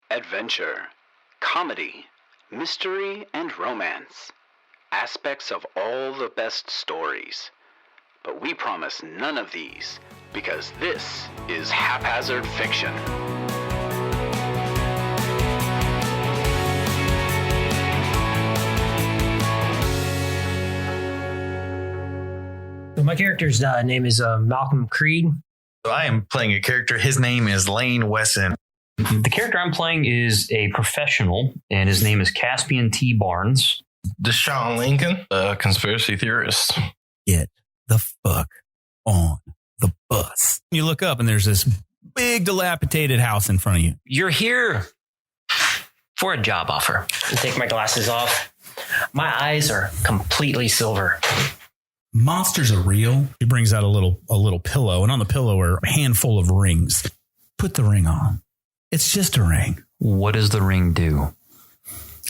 adventure, comedy, mystery, and romance. Aspects of all the best stories. But we promise none of these, because this is haphazard fiction. My character's name is Malcolm Creed. So I am playing a character. His name is Lane Wesson. The character I'm playing is a professional, and his name is Caspian T. Barnes. Deshaun Lincoln, a conspiracy theorist. Get the fuck on the bus. You look up and there's this big dilapidated house in front of you. You're here for a job offer. I take my glasses off. My eyes are completely silver. Monsters are real. He brings out a little pillow, and on the pillow are a handful of rings. Put the ring on. It's just a ring. What does the ring do?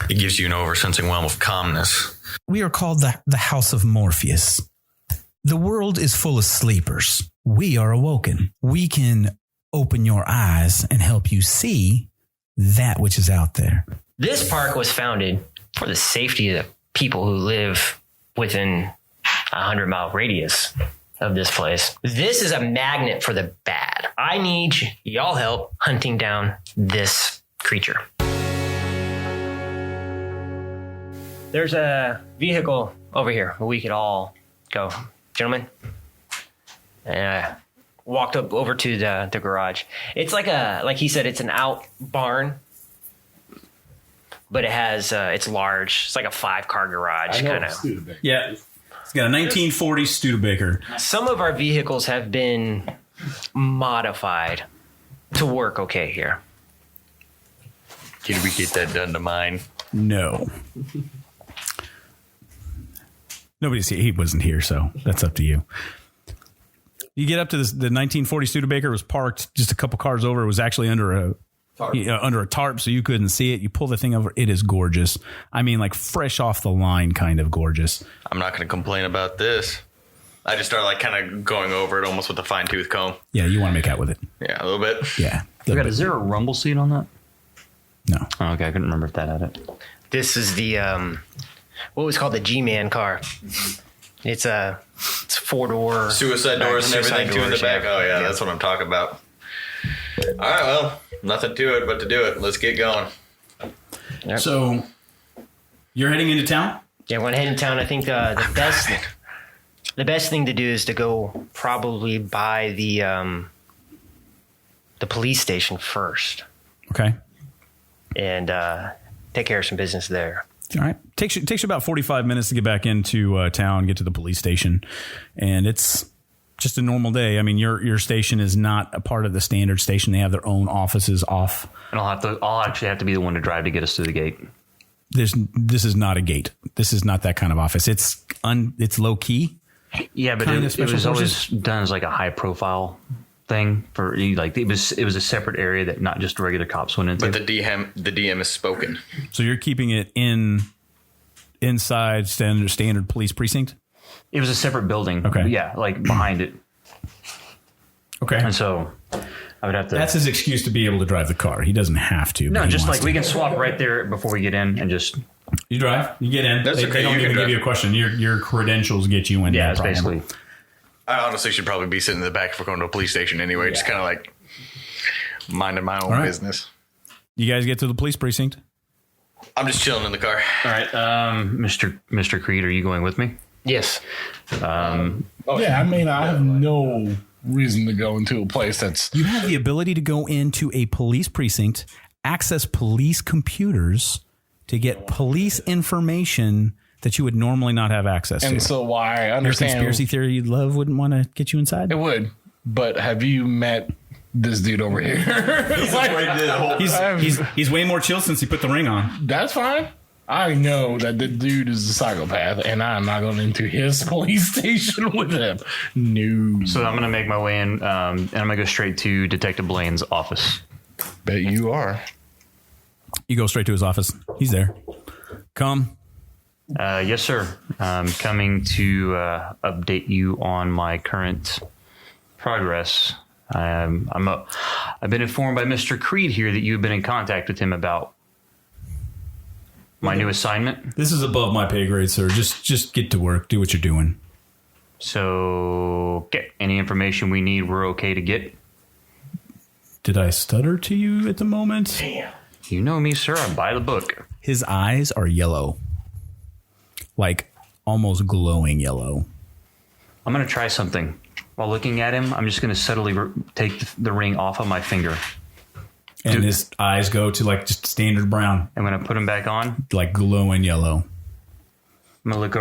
It gives you an oversensing realm of calmness. We are called the House of Morpheus. The world is full of sleepers. We are awoken. We can open your eyes and help you see that which is out there. This park was founded for the safety of the people who live within a 100-mile radius of this place. This is a magnet for the bad. I need y'all help hunting down this creature. There's a vehicle over here where we could all go. Gentlemen. And I walked up over to the garage. It's like he said, it's an out barn, but it has, it's large. It's like a 5-car garage kind of. Yeah. It's got a 1940 Studebaker. Some of our vehicles have been modified to work okay here. Can we get that done to mine? No. He wasn't here, so that's up to you. You get up to this, the 1940 Studebaker was parked just a couple cars over. It was actually under a tarp, so you couldn't see it. You pull the thing over. It is gorgeous. I mean, like fresh off the line kind of gorgeous. I'm not going to complain about this. I just started like kind of going over it almost with a fine-tooth comb. Yeah, you want to make out with it. Yeah, a little bit. Yeah. Is there a rumble seat on that? No. Oh, okay, I couldn't remember if that had it. This is the what was called the G-Man car. It's 4-door. Suicide doors and everything too in the back. Yeah. Oh, yeah, that's what I'm talking about. All right, well, nothing to it but to do it. Let's get going. Yep. So you're heading into town? Yeah, when I head in town, I think the best thing to do is to go probably by the police station first. Okay. And take care of some business there. All right. Takes you about 45 minutes to get back into town, get to the police station. And it's just a normal day. I mean, your station is not a part of the standard station. They have their own offices off. And I'll actually have to be the one to drive to get us through the gate. This is not a gate. This is not that kind of office. It's low key. Yeah, but it was always done as like a high profile thing for like it was a separate area that not just regular cops went into. But the DM is spoken. So you're keeping it inside standard police precinct? It was a separate building. Okay. Yeah, like behind it. Okay. And so I would have to. That's his excuse to be able to drive the car. He doesn't have to. No, just like we can swap right there before we get in and just. You drive. You get in. That's they okay, don't you even can give you a question. Your credentials get you in. Yeah, no it's problem. basically. I honestly should probably be sitting in the back if we're going to a police station anyway. Yeah. Just kind of like minding my own business. You guys get to the police precinct? I'm just chilling in the car. All right, Mr. Creed, are you going with me? Yes. Yeah, I mean, I have no reason to go into a place that's... You have the ability to go into a police precinct, access police computers to get police information that you would normally not have access to. And so why I understand... Your conspiracy theory you love wouldn't want to get you inside? It would. But have you met this dude over here? He's way more chill since he put the ring on. That's fine. I know that the dude is a psychopath, and I'm not going into his police station with him. No. So I'm going to make my way in, and I'm going to go straight to Detective Blaine's office. Bet you are. You go straight to his office. He's there. Come. Yes, sir. I'm coming to update you on my current progress I've been informed by Mr. Creed here that you've been in contact with him about my new assignment. This is above my pay grade, sir. Just get to work. Do what you're doing. So, get any information we need, we're okay to get. Did I stutter to you at the moment? Damn. You know me, sir. I'm by the book. His eyes are yellow. Like almost glowing yellow. I'm going to try something. While looking at him, I'm just going to subtly take the ring off of my finger. And his eyes go to like just standard brown. And when I put him back on, like glowing yellow. I'm going to look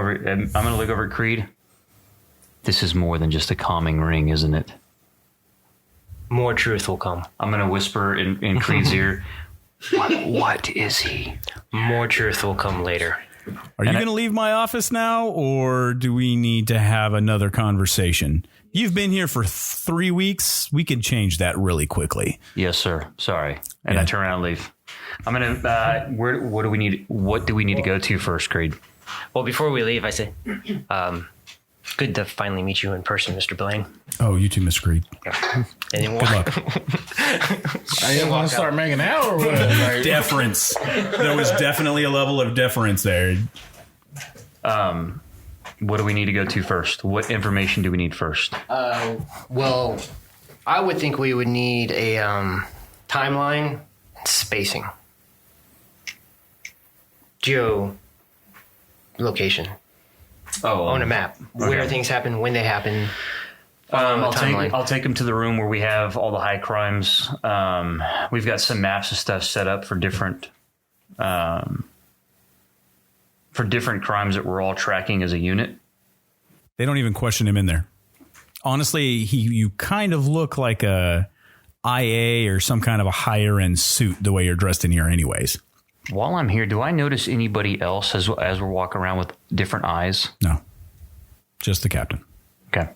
over at Creed. This is more than just a calming ring, isn't it? More truth will come. I'm going to whisper in Creed's ear. What is he? More truth will come later. Are you going to leave my office now, or do we need to have another conversation? You've been here for 3 weeks. We can change that really quickly. Yes, sir. Sorry. And I turn around and leave. I'm going to, what do we need to go to first, Creed? Well, before we leave, I say, good to finally meet you in person, Mr. Blaine. Oh, you too, Miss Creed. Good luck. I didn't want to start making out or what? Like, Deference. There was definitely a level of deference there. What do we need to go to first? What information do we need first? Well, I would think we would need a timeline and spacing. Geolocation. On a map. Okay. Where things happen, when they happen. I'll take them to the room where we have all the high crimes. We've got some maps and stuff set up for different crimes that we're all tracking as a unit. They don't even question him in there. Honestly, you kind of look like a IA or some kind of a higher end suit the way you're dressed in here anyways. While I'm here, do I notice anybody else as we're walking around with different eyes? No. Just the captain. Okay.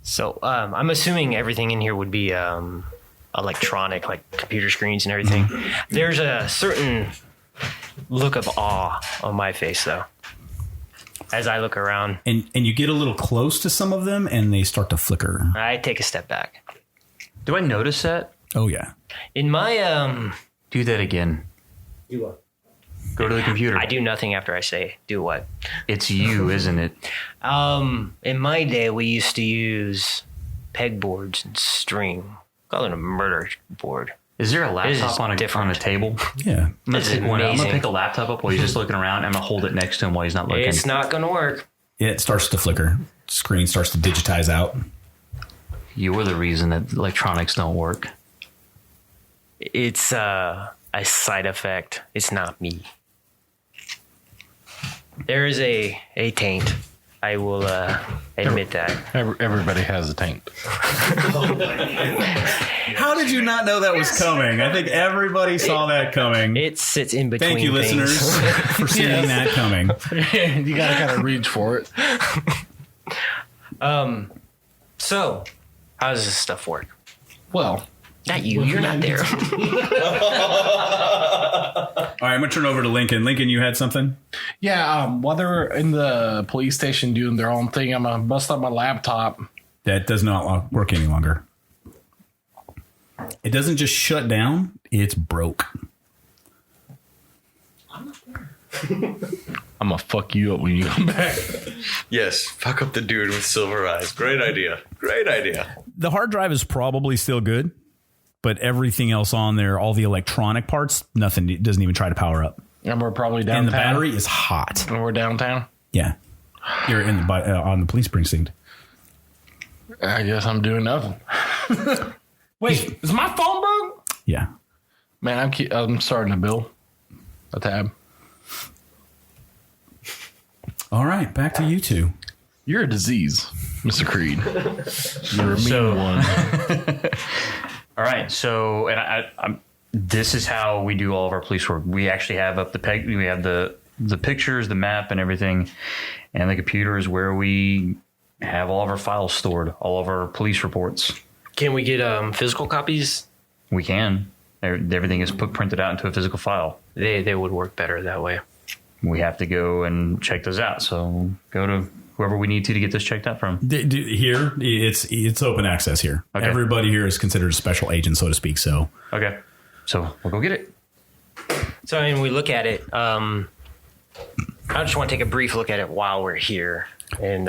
So I'm assuming everything in here would be electronic, like computer screens and everything. There's a certain look of awe on my face, though, as I look around. And you get a little close to some of them, and they start to flicker. I take a step back. Do I notice that? Oh, yeah. In my... Do that again. Do what? Go to the computer. I do nothing after I say, do what? It's you, isn't it? In my day, we used to use pegboards and string. Call it a murder board. Is there a laptop on a table? Yeah. I'm going to pick a laptop up while he's just looking around. I'm going to hold it next to him while he's not looking. It's not going to work. Yeah, it starts to flicker. Screen starts to digitize out. You're the reason that electronics don't work. It's a side effect. It's not me. There is a taint. I will admit that. Everybody has a taint. How did you not know that was coming? I think everybody saw that coming. It sits in between. Thank you, things. listeners, for seeing that coming. You gotta kind of reach for it. So, how does this stuff work? Well, not you. You're not there. All right, I'm gonna turn over to Lincoln. Lincoln, you had something? yeah. While they're in the police station doing their own thing, I'm gonna bust up my laptop. That does not work any longer. It doesn't just shut down; it's broke. I'm gonna fuck you up when you come back. Yes, fuck up the dude with silver eyes. Great idea. Great idea. The hard drive is probably still good, but everything else on there, all the electronic parts, nothing. It doesn't even try to power up. And we're probably downtown. And the battery is hot. And we're downtown. Yeah, you're in on the police precinct. I guess I'm doing nothing. Wait, is my phone broke? Yeah, Man, I'm starting to bill a tab. All right, back to you two. You're a disease, Mr. Creed. You're a mean one. All right, so I'm this is how we do all of our police work. We actually have up we have the pictures, the map, and everything, and the computer is where we have all of our files stored, all of our police reports. Can we get physical copies? We can. Everything is printed out into a physical file. They would work better that way. We have to go and check those out. So go to whoever we need to get this checked out from. Here, it's open access here. Okay. Everybody here is considered a special agent, so to speak. So Okay. So we'll go get it. So, I mean, we look at it. I just want to take a brief look at it while we're here. And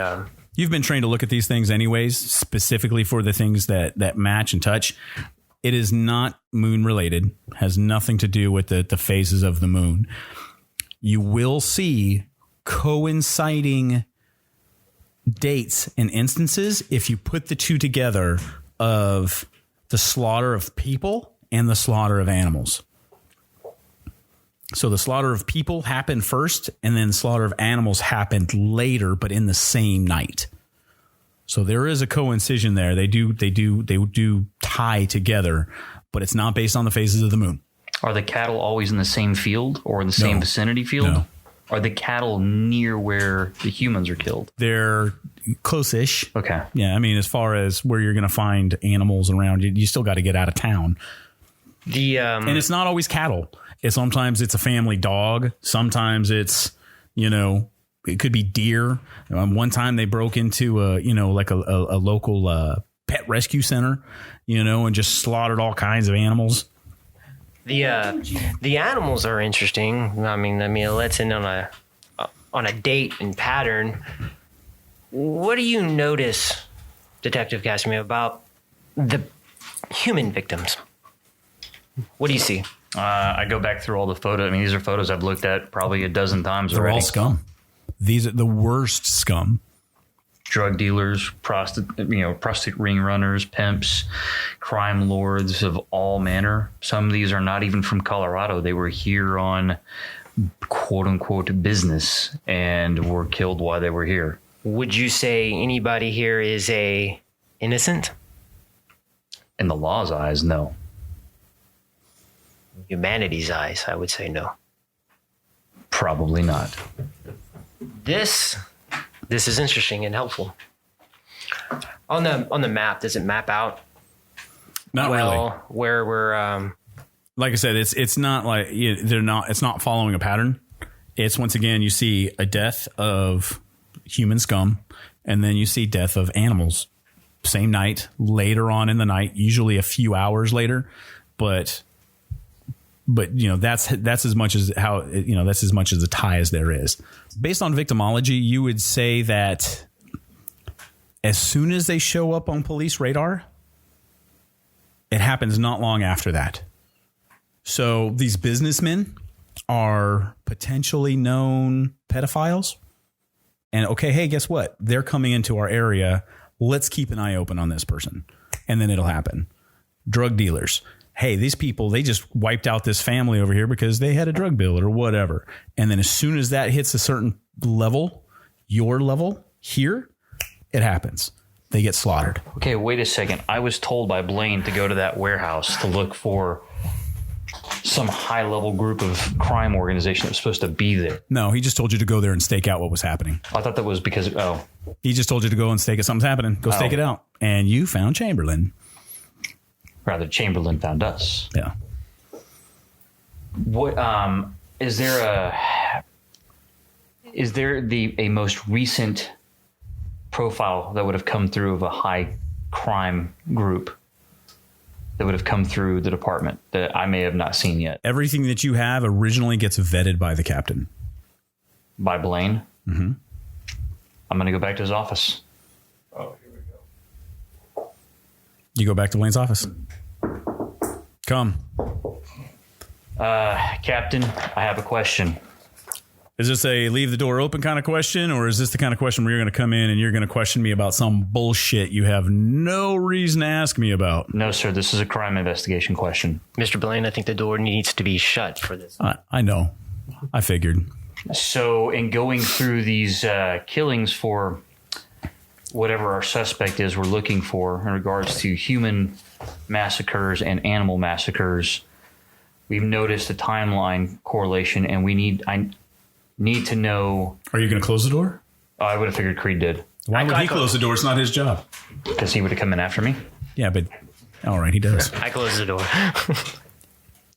you've been trained to look at these things anyways, specifically for the things that match and touch. It is not moon related, has nothing to do with the phases of the moon. You will see coinciding dates and instances if you put the two together of the slaughter of people and the slaughter of animals. So the slaughter of people happened first, and then slaughter of animals happened later, but in the same night. So there is a coincision there. They do tie together, but it's not based on the phases of the moon. Are the cattle always in the same field or in the same vicinity field? No. Are the cattle near where the humans are killed? They're close-ish. Okay. Yeah, I mean, as far as where you're going to find animals around, you still got to get out of town. And it's not always cattle. Sometimes it's a family dog. Sometimes it's, it could be deer. One time they broke into a local pet rescue center, and just slaughtered all kinds of animals. the animals are interesting. I mean, it lets in on a date and pattern. What do you notice, Detective Casimir, about the human victims? What do you see? I go back through all the photos. I mean, these are photos I've looked at probably a dozen times They're already. all scum. These are the worst scum. Drug dealers, prostitute ring runners, pimps, crime lords of all manner. Some of these are not even from Colorado. They were here on quote unquote business and were killed while they were here. Would you say anybody here is innocent? In the law's eyes, no. Humanity's eyes, I would say no. Probably not. This is interesting and helpful. On the map, does it map out Not really. where we're Like I said, it's not like it's not following a pattern. It's once again, you see a death of human scum, and then you see death of animals. Same night, later on in the night, usually a few hours later, but that's as much as that's as much as a tie as there is. Based on victimology, you would say that as soon as they show up on police radar, it happens not long after that. So these businessmen are potentially known pedophiles. And okay, hey, guess what? They're coming into our area. Let's keep an eye open on this person. And then it'll happen. Drug dealers. Hey, these people, they just wiped out this family over here because they had a drug bill or whatever. And then as soon as that hits a certain level, your level here, it happens. They get slaughtered. Okay, wait a second. I was told by Blaine to go to that warehouse to look for some high-level group of crime organization that was supposed to be there. No, he just told you to go there and stake out what was happening. I thought that was because, He just told you to go and stake it. Something's happening. Go stake it out. And you found Chamberlain. rather Chamberlain found us. Yeah. What is there a most recent profile that would have come through of a high crime group that would have come through the department that I may have not seen yet? Everything that you have originally gets vetted by the captain. By Blaine? Mm-hmm. I'm going to go back to his office. Oh, here we go. You go back to Blaine's office. Come. Captain, I have a question. Is this a leave the door open kind of question, or is this the kind of question where you're going to come in and you're going to question me about some bullshit you have no reason to ask me about? No, sir. This is a crime investigation question. Mr. Blaine, I think the door needs to be shut for this. I know. I figured. So in going through these killings for whatever our suspect is we're looking for in regards to human massacres and animal massacres, we've noticed a timeline correlation, and I need to know. Are you going to close the door? Oh, I would have figured Creed did, Why would he close the door? It's not his job. because he would have come in after me. Yeah, but all right, he does. I close the door.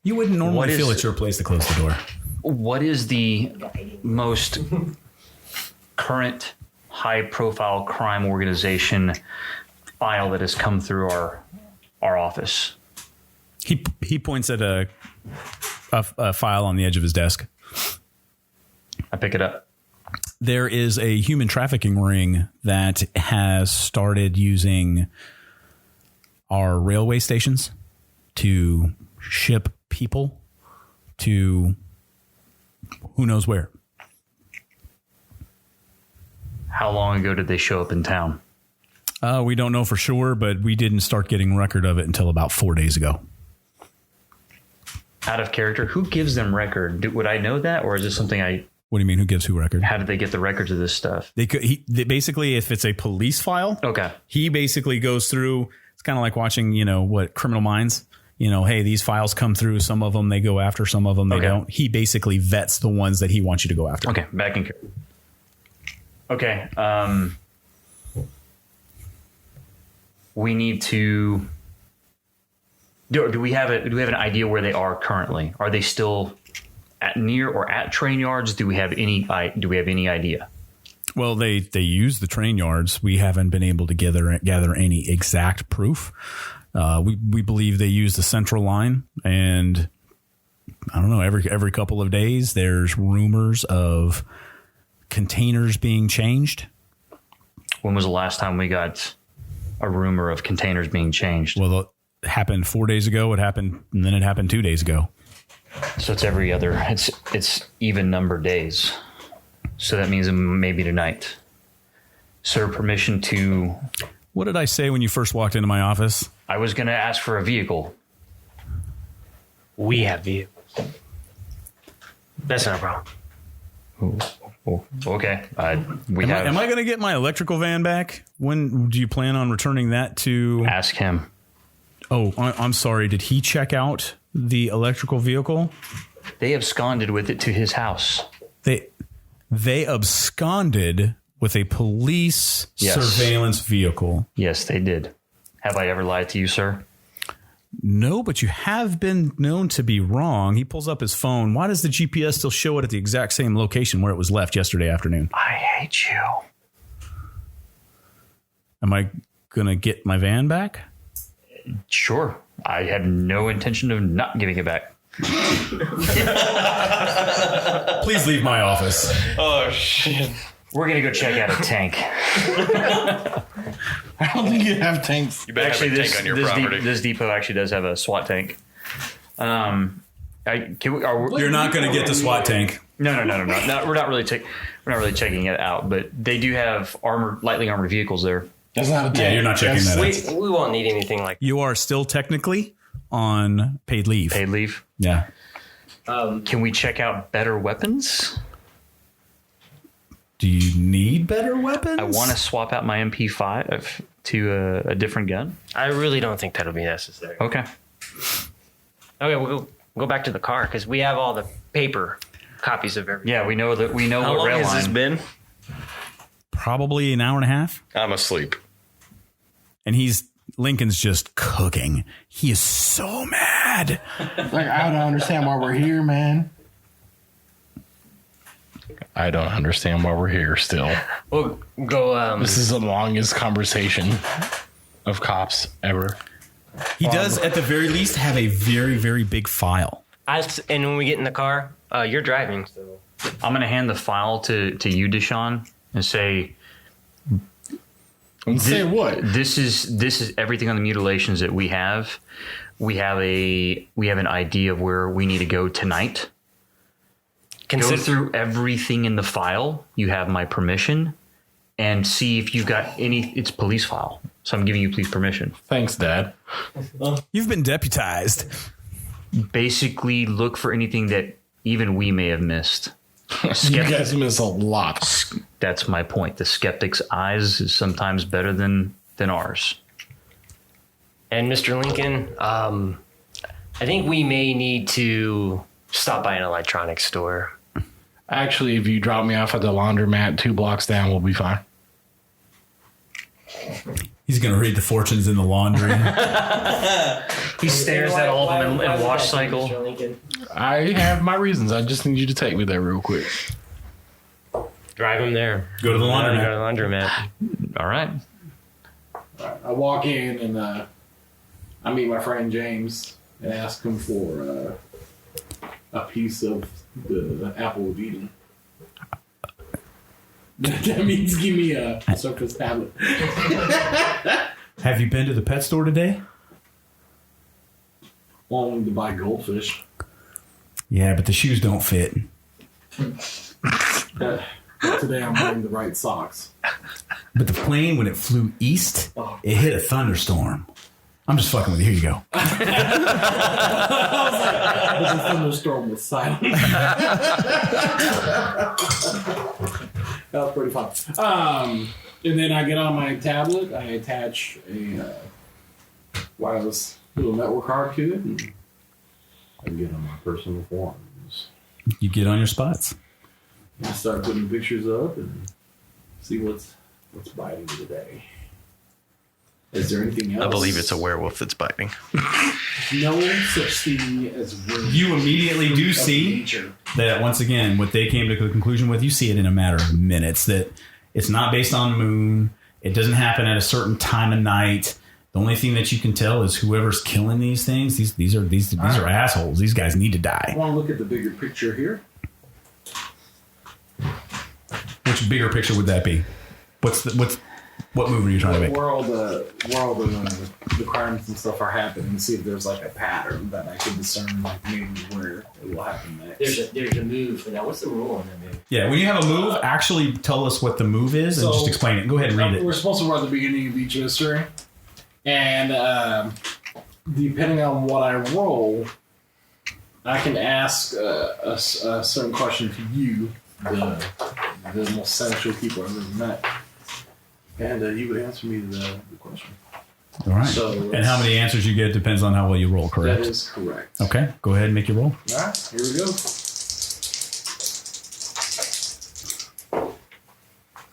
You wouldn't normally What is- feel it's your place to close the door. What is the most current high-profile crime organization file that has come through our office. He points at a file on the edge of his desk. I pick it up. There is a human trafficking ring that has started using our railway stations to ship people to who knows where. How long ago did they show up in town? We don't know for sure, but we didn't start getting record of it until about 4 days ago. Out of character, who gives them record? Would I know that, or is this something I... What do you mean? Who gives who record? How did they get the records of this stuff? They basically, if it's a police file, Okay. he basically goes through. It's kind of like watching, Criminal Minds. Hey, these files come through. Some of them they go after, some of them they don't. He basically vets the ones that he wants you to go after. Okay, back in character. Okay. We need to. Do we have an idea where they are currently? Are they still near or at train yards? Do we have any idea? Well, they use the train yards. We haven't been able to gather any exact proof. We believe they use the central line, and I don't know. Every couple of days, there's rumors of containers being changed. When was the last time we got a rumor of containers being changed? Well, it happened 4 days ago. It happened, and then it happened 2 days ago. So it's every other. It's even numbered days. So that means maybe tonight. Sir, permission to. What did I say when you first walked into my office? I was going to ask for a vehicle. We have vehicles. That's not a problem. Oh, okay. Am I going to get my electrical van back? When do you plan on returning that to? Ask him. Oh, I'm sorry. Did he check out the electrical vehicle? They absconded with it to his house. They absconded with a police surveillance vehicle. Yes, they did. Have I ever lied to you, sir? No, but you have been known to be wrong. He pulls up his phone. Why does the GPS still show it at the exact same location where it was left yesterday afternoon? I hate you. Am I going to get my van back? Sure. I have no intention of not giving it back. Please leave my office. Oh, shit. We're going to go check out a tank. I don't think you have tanks. You better have a tank on your property. This depot actually does have a SWAT tank. You're not going to get the SWAT tank. No. We're not really checking it out, but they do have lightly armored vehicles there. That's not a tank. Yeah, you're not checking that out. We won't need anything like that. You are still technically on paid leave. Paid leave. Yeah. Can we check out better weapons? Do you need better weapons? I want to swap out my MP5 to a different gun. I really don't think that'll be necessary. Okay. Okay, we'll go back to the car because we have all the paper copies of everything. Yeah, we know How what long rail has line. this been? Probably an hour and a half. I'm asleep. And Lincoln's just cooking. He is so mad. Like, I don't understand why we're here, man. I don't understand why we're here still. We'll go. This is the longest conversation of cops ever. He does, at the very least, have a very, very big file. And when we get in the car, you're driving. So I'm going to hand the file to you, Deshaun, and say, And say what? This is everything on the mutilations that we have. We have an idea of where we need to go tonight. Go through everything in the file. You have my permission, and see if you got any. It's police file, so I'm giving you police permission. Thanks, Dad. You've been deputized. Basically, look for anything that even we may have missed. You guys miss a lot. That's my point. The skeptic's eyes is sometimes better than ours. And Mr. Lincoln, I think we may need to stop by an electronics store. Actually, if you drop me off at the laundromat 2 blocks down, we'll be fine. He's going to read the fortunes in the laundry. He stares at all of them in wash cycle. I have my reasons. I just need you to take me there real quick. Drive him there. Go to the laundromat. Go to the laundromat. All right. I walk in and I meet my friend James and ask him for a piece of the apple of Eden. That means give me a Surface tablet. Have you been to the pet store today? Wanting to buy goldfish. Yeah, but the shoes don't fit. But today I'm wearing the right socks. But the plane, when it flew east, it hit a thunderstorm. I'm just fucking with you. Here you go. But the thunderstorm was silent. That was pretty fun. And then I get on my tablet, I attach a wireless little network card to it, and I get on my personal forums. You get on your spots. I start putting pictures up and see what's biting today. Is there anything else? I believe it's a werewolf that's biting. No such thing as werewolf. You immediately do Of see nature. that, once again, what they came to the conclusion with, you see it in a matter of minutes, that it's not based on moon. It doesn't happen at a certain time of night. The only thing that you can tell is whoever's killing these things, these are assholes. These guys need to die. I want to look at the bigger picture here. Which bigger picture would that be? What movie are you trying to make? Where all the crimes and stuff are happening, and see if there's like a pattern that I can discern, like maybe where it will happen next. There's a move for that. What's the rule on that move? Yeah, when you have a move, actually tell us what the move is and just explain it. Go ahead and read We're it. supposed to run the beginning of each history, and depending on what I roll, I can ask a certain question to you, the most central people I've ever met. And you would answer me the question. All right. So and how many answers you get depends on how well you roll, correct? That is correct. Okay, go ahead and make your roll. All right, here we go.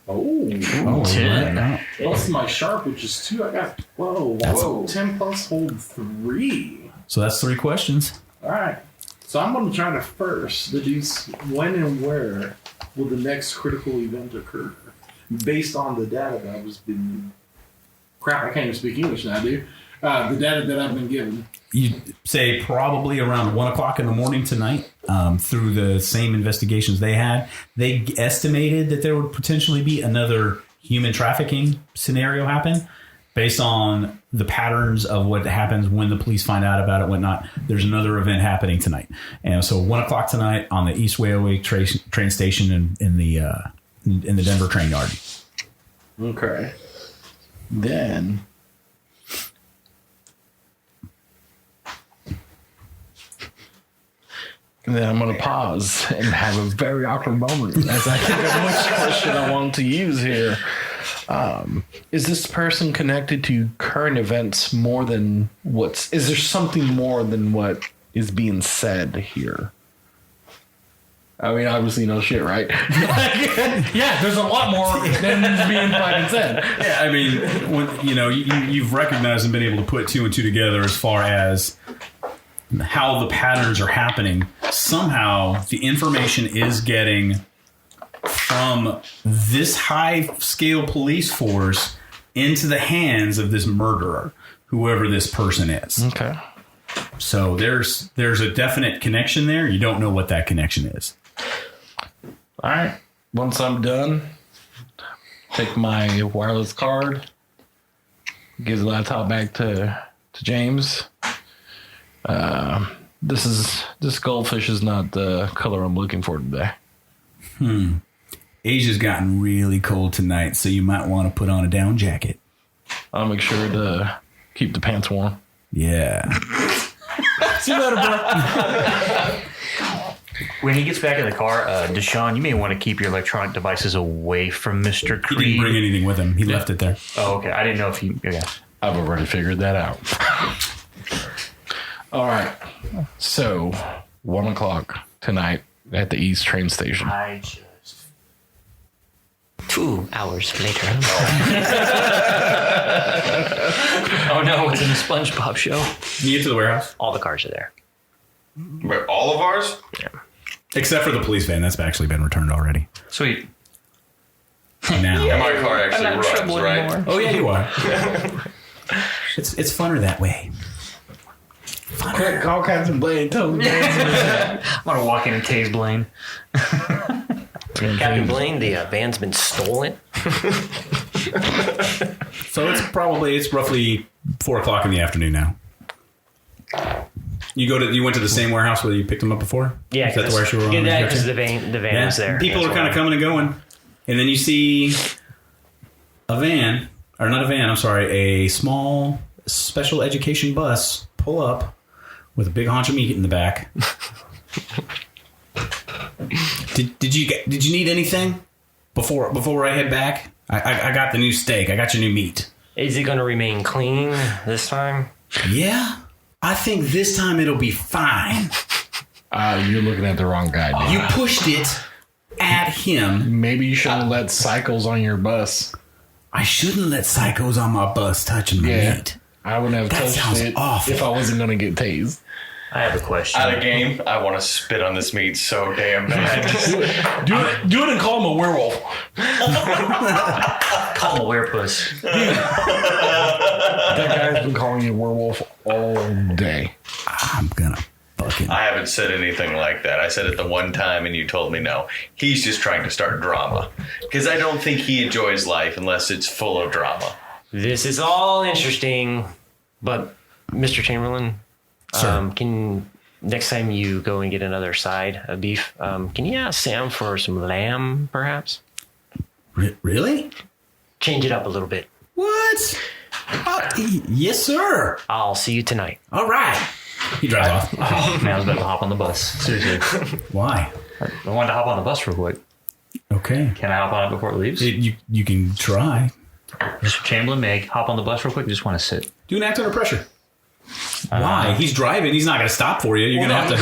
Oh, 10. Right. plus my sharp, which is 2. I got 12. Whoa. 10 plus hold 3. So that's 3 questions. All right. So I'm going to try to first deduce when and where will the next critical event occur, based on the data that I was been. Crap, I can't even speak English now, dude. The data that I've been given. You say probably around 1 o'clock in the morning tonight. Through the same investigations they had, they estimated that there would potentially be another human trafficking scenario happen. Based on the patterns of what happens when the police find out about it, whatnot, there's another event happening tonight. And so 1 o'clock tonight on the East Railway train station in the Denver train yard. Okay. Then. And then I'm going to pause and have a very awkward moment as I think of which question I want to use here. Is this person connected to current events more than is there something more than what is being said here? I mean, obviously no shit, right? Yeah, there's a lot more than is being fucking said. Yeah, I mean, you've recognized and been able to put 2 and 2 together as far as how the patterns are happening. Somehow the information is getting from this high-scale police force into the hands of this murderer, whoever this person is. Okay. So there's a definite connection there. You don't know what that connection is. All right. Once I'm done, take my wireless card, give the laptop back to James. This goldfish is not the color I'm looking for today. Asia's gotten really cold tonight, so you might want to put on a down jacket. I'll make sure to keep the pants warm. Yeah. See you later, bro. When he gets back in the car, Deshaun, you may want to keep your electronic devices away from Mr. Creed. He didn't bring anything with him. He left it there. Oh, okay. I didn't know if he... Okay. I've already figured that out. All right. So, 1 o'clock tonight at the East train station. I just... 2 hours later. Oh, no. It's in the SpongeBob show. You get to the warehouse? All the cars are there. Wait, all of ours? Yeah. Except for the police van. That's actually been returned already. Sweet. now. My car actually runs, right? Oh yeah, you are. It's funner that way. Quick, call Captain Blaine. Tell him. I'm gonna walk in and tase Blaine. Captain Blaine, the van's been stolen. So it's roughly 4:00 in the afternoon now. You went to the same warehouse where you picked them up before? Yeah, Is that the warehouse you were on? because the van was there. People That's are kind why. of coming and going, and then you see a van, or not a van. I'm sorry, a small special education bus pull up with a big haunch of meat in the back. Did you need anything before I head back? I got the new steak. I got your new meat. Is it going to remain clean this time? Yeah, I think this time it'll be fine. You're looking at the wrong guy, dude. You pushed it at him. Maybe you shouldn't let cycles on your bus. I shouldn't let psychos on my bus touching my meat. I wouldn't have That touched sounds it awful. if I wasn't going to get tased. I have a question. Out of game, I want to spit on this meat so damn bad. Do it and call him a werewolf. Call him a werepuss. That guy's been calling you a werewolf all day. I'm gonna fucking. I haven't said anything like that. I said it the one time and you told me no. He's just trying to start drama. Because I don't think he enjoys life unless it's full of drama. This is all interesting, but Mr. Chamberlain, can next time you go and get another side of beef, can you ask Sam for some lamb, perhaps? Really? Change it up a little bit. What? Yes, sir. I'll see you tonight. All right. He drives off. Oh, man, I was about to hop on the bus. Seriously. Why? I wanted to hop on the bus real quick. Okay. Can I hop on it before it leaves? You can try. Mr. Chamberlain, may I hop on the bus real quick? I just want to sit. Do an act under pressure. Why? He's driving. He's not going to stop for you. You're going to have to.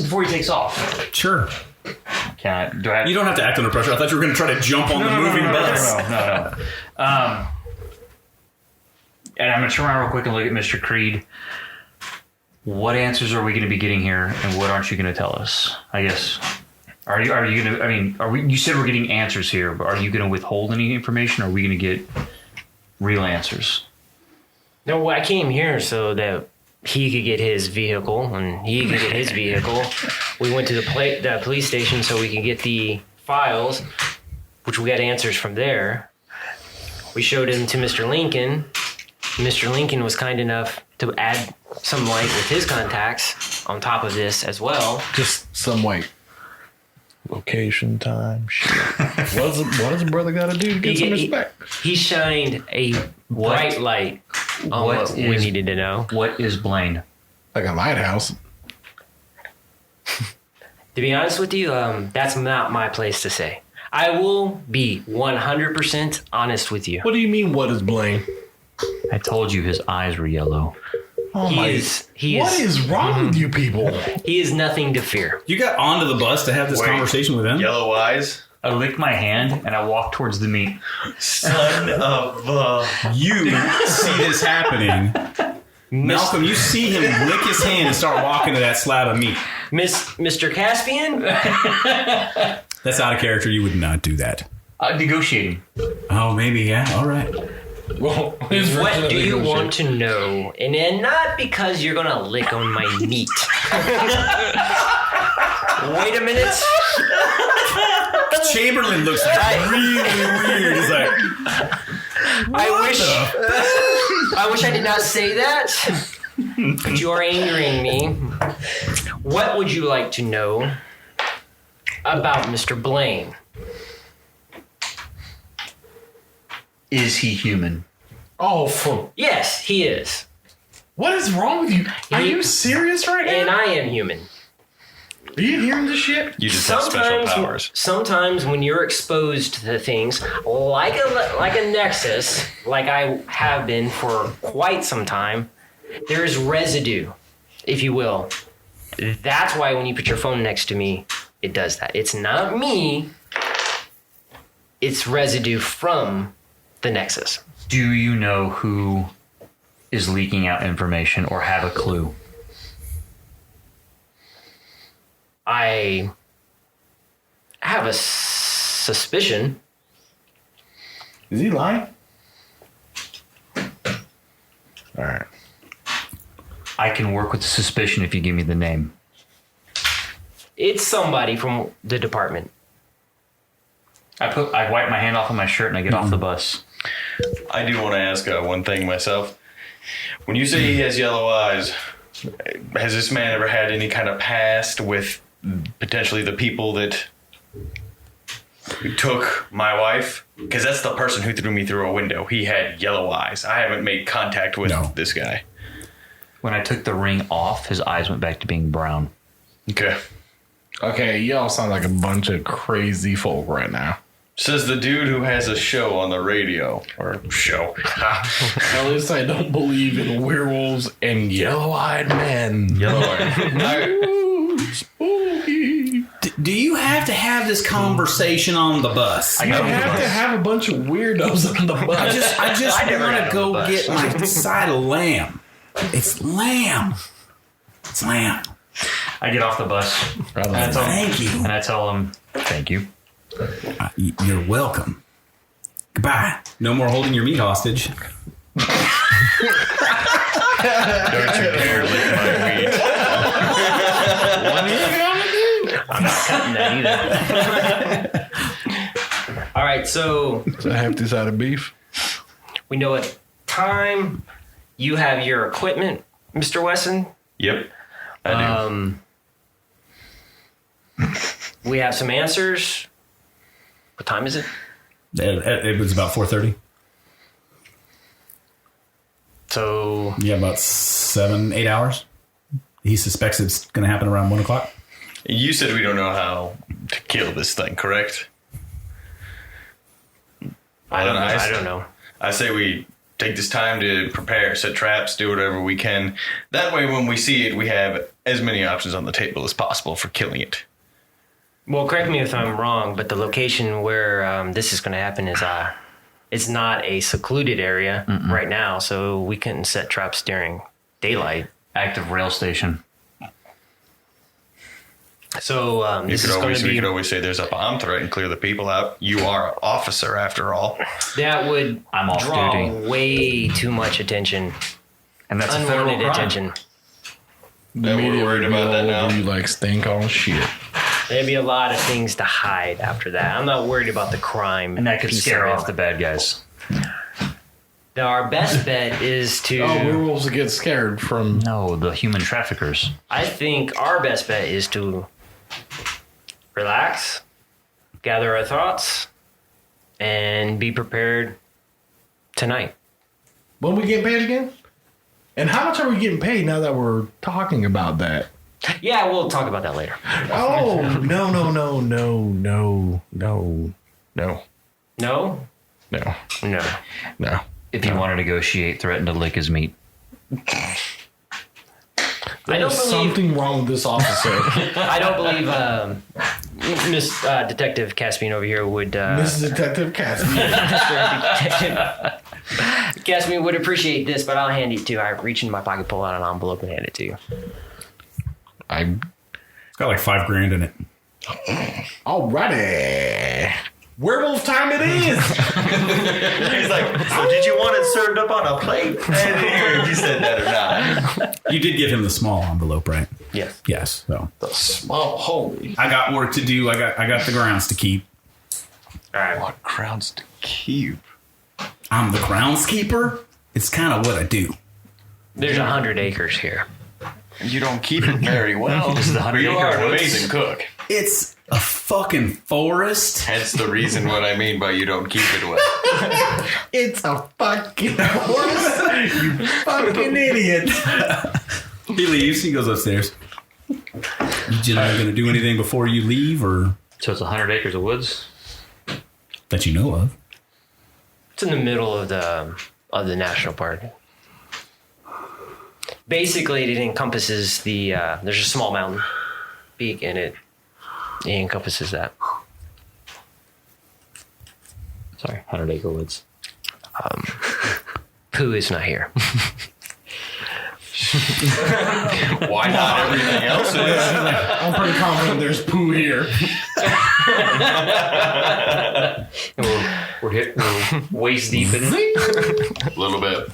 Before he takes off. Sure. Can I? Do I have? You don't have to act under pressure. I thought you were going to try to jump on the moving bus. No. And I'm going to turn around real quick and look at Mr. Creed. What answers are we going to be getting here, and what aren't you going to tell us? I guess. Are you going to? I mean, are we? You said we're getting answers here, but are you going to withhold any information? Or are we going to get real answers? No, I came here so that he could get his vehicle and he could get his vehicle. We went to the police station so we could get the files, which we got answers from there. We showed him to Mr. Lincoln. Mr. Lincoln was kind enough to add some light with his contacts on top of this as well. Just some weight. Location, time, shit. What does a brother got to do to get some respect? He shined a bright light on what we needed to know. What is Blaine? Like a lighthouse. To be honest with you, that's not my place to say. I will be 100% honest with you. What do you mean, what is Blaine? I told you his eyes were yellow. Oh What is wrong with you people? He is nothing to fear. You got onto the bus to have this conversation with him? Yellow eyes? I licked my hand and I walked towards the meat. Son of You see this happening. Malcolm, you see him lick his hand and start walking to that slab of meat. Mr. Caspian? That's out of character. You would not do that. Negotiating. Oh, maybe, yeah. All right. Well, What do you want to know? And then not because you're going to lick on my meat. Wait a minute. Chamberlain looks really weird. He's like, I wish I did not say that. But you are angering me. What would you like to know about Mr. Blaine? Is he human? Oh, Yes, he is. what is wrong with you? Are you serious right And now? I am human. Are you hearing this shit? You just have special powers. Sometimes when you're exposed to things like a nexus, like I have been for quite some time, there is residue, if you will. That's why when you put your phone next to me, it does that. It's not me. It's residue from the nexus. Do you know who is leaking out information or have a clue? I have a suspicion. Is he lying? All right. I can work with the suspicion if you give me the name. It's somebody from the department. I wipe my hand off on my shirt and I get off the bus. I do want to ask one thing myself. When you say he has yellow eyes, has this man ever had any kind of past with potentially the people that took my wife? Because that's the person who threw me through a window. He had yellow eyes. I haven't made contact with this guy. When I took the ring off, his eyes went back to being brown. Okay. Okay, y'all sound like a bunch of crazy folk right now. Says the dude who has a show on the radio. Or show. At least I don't believe in werewolves and yellow-eyed men. Yellow-eyed. Spooky. Do you have to have this conversation on the bus? You have to have a bunch of weirdos on the bus. I just never want got to on the go bus. get my side of lamb. It's lamb. It's lamb. I get off the bus. Thank you. And I tell him, thank you. You're welcome. Goodbye. No more holding your meat hostage. Don't you dare lick my meat. I'm not cutting that either. All right, so It's a hefty side of beef. we know what time you have your equipment, Mr. Wesson. Yep. I do. We have some answers. What time is it? It was about 4:30. So Yeah, about 7-8 hours. He suspects it's going to happen around 1 o'clock. You said we don't know how to kill this thing, correct? I don't know. I say we take this time to prepare, set traps, do whatever we can. That way, when we see it, we have as many options on the table as possible for killing it. Well, correct me if I'm wrong, but the location where this is going to happen is it's not a secluded area right now, so we couldn't set traps during daylight. Active rail station. So this is going to We be could always say there's a bomb threat and clear the people out. You are an officer, after all. that would I'm off draw duty. way too much attention, And that's a federal unwanted crime. attention. That we're worried about that now. You like stink on shit. There'd be a lot of things to hide after that. I'm not worried about the crime. And that could piece scare of it. off the bad guys. Now, our best bet is to. Oh, werewolves get scared from. No, the human traffickers. I think our best bet is to relax, gather our thoughts, and be prepared tonight. When we get paid again? And how much are we getting paid now that we're talking about that? Yeah, we'll talk about that later. Oh, no. No? No. No. If you want to negotiate, threaten to lick his meat. I don't There's believe. something wrong with this officer. I don't believe Miss Detective Caspian over here would. Mrs. Detective Cassidy. Caspian would appreciate this, but I'll hand it to you. I reach in my pocket, pull out an envelope, and hand it to you. It's got like $5,000 in it. Alrighty. Werewolf time it is. He's like, so did you want it served up on a plate? I didn't hear if you said that or not. You did give him the small envelope, right? Yes. Yes. So The small holy. I got work to do. I got the grounds to keep. All right. What crowns to keep? I'm the groundskeeper. It's kind of what I do. There's 100 acres here. You don't keep it very well. This is the But you 100 are acre an woods. amazing cook. It's a fucking forest. Hence the reason what I mean by you don't keep it well. It's a fucking horse. You fucking idiot. He leaves. He goes upstairs. You gentlemen going to do anything before you leave, or So it's 100 acres of woods? that you know of? It's in the middle of the national park. Basically, it encompasses the. There's a small mountain peak, and it encompasses that. Sorry, 100 acre woods. Pooh is not here. Why not everything else is? I'm pretty confident there's poo here. We're waist deep in it. A little bit.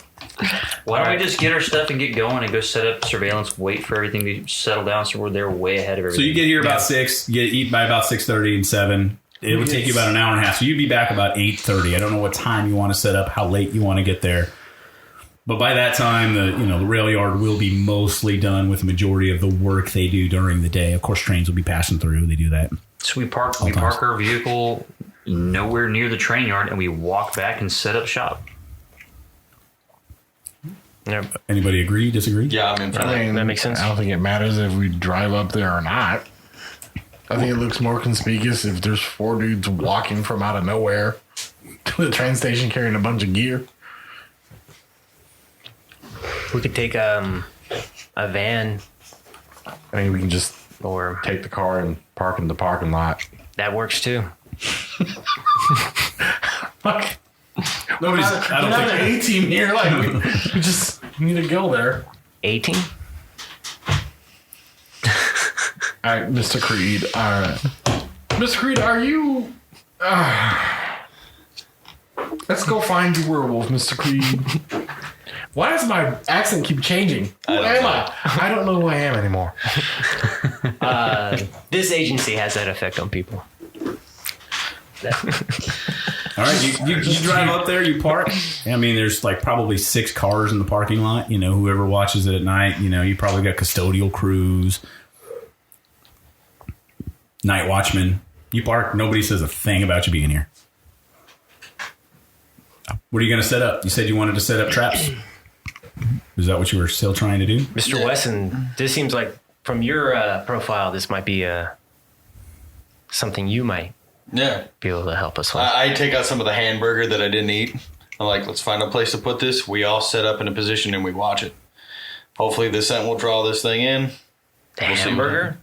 Why don't we just get our stuff and get going and go set up surveillance, wait for everything to settle down so we're there way ahead of everything. So you get here about 6, eat by about 6:30 and 7. It would take you about an hour and a half. So you'd be back about 8:30. I don't know what time you want to set up, how late you want to get there. But by that time, the rail yard will be mostly done with the majority of the work they do during the day. Of course, trains will be passing through. They do that. So we park our vehicle nowhere near the train yard and we walk back and set up shop. Anybody agree, disagree? Yeah, I'm in for I that. mean, That makes sense. I don't think it matters if we drive up there or not. I think it looks more conspicuous if there's 4 dudes walking from out of nowhere to the train station carrying a bunch of gear. We could take a van, I mean, we can just or take the car and park in the parking lot. that works too. Fuck. Nobody's. I don't think. an A team here. Like we just need to go there. 18. All right, Mr. Creed. All right, Mr. Creed, are you? Let's go find the werewolf, Mr. Creed. Why does my accent keep changing? Who am I? I don't know who I am anymore. This agency has that effect on people. All right, you drive up there, you park. I mean, there's like probably 6 cars in the parking lot. Whoever watches it at night, you probably got custodial crews, night watchmen. You park, nobody says a thing about you being here. What are you going to set up? You said you wanted to set up traps. Is that what you were still trying to do? Mr. Wesson, this seems like from your profile, this might be something you might Yeah. be able to help us with. I take out some of the hamburger that I didn't eat. I'm like, let's find a place to put this. We all set up in a position and we watch it. Hopefully the scent will draw this thing in. The we'll see. hamburger?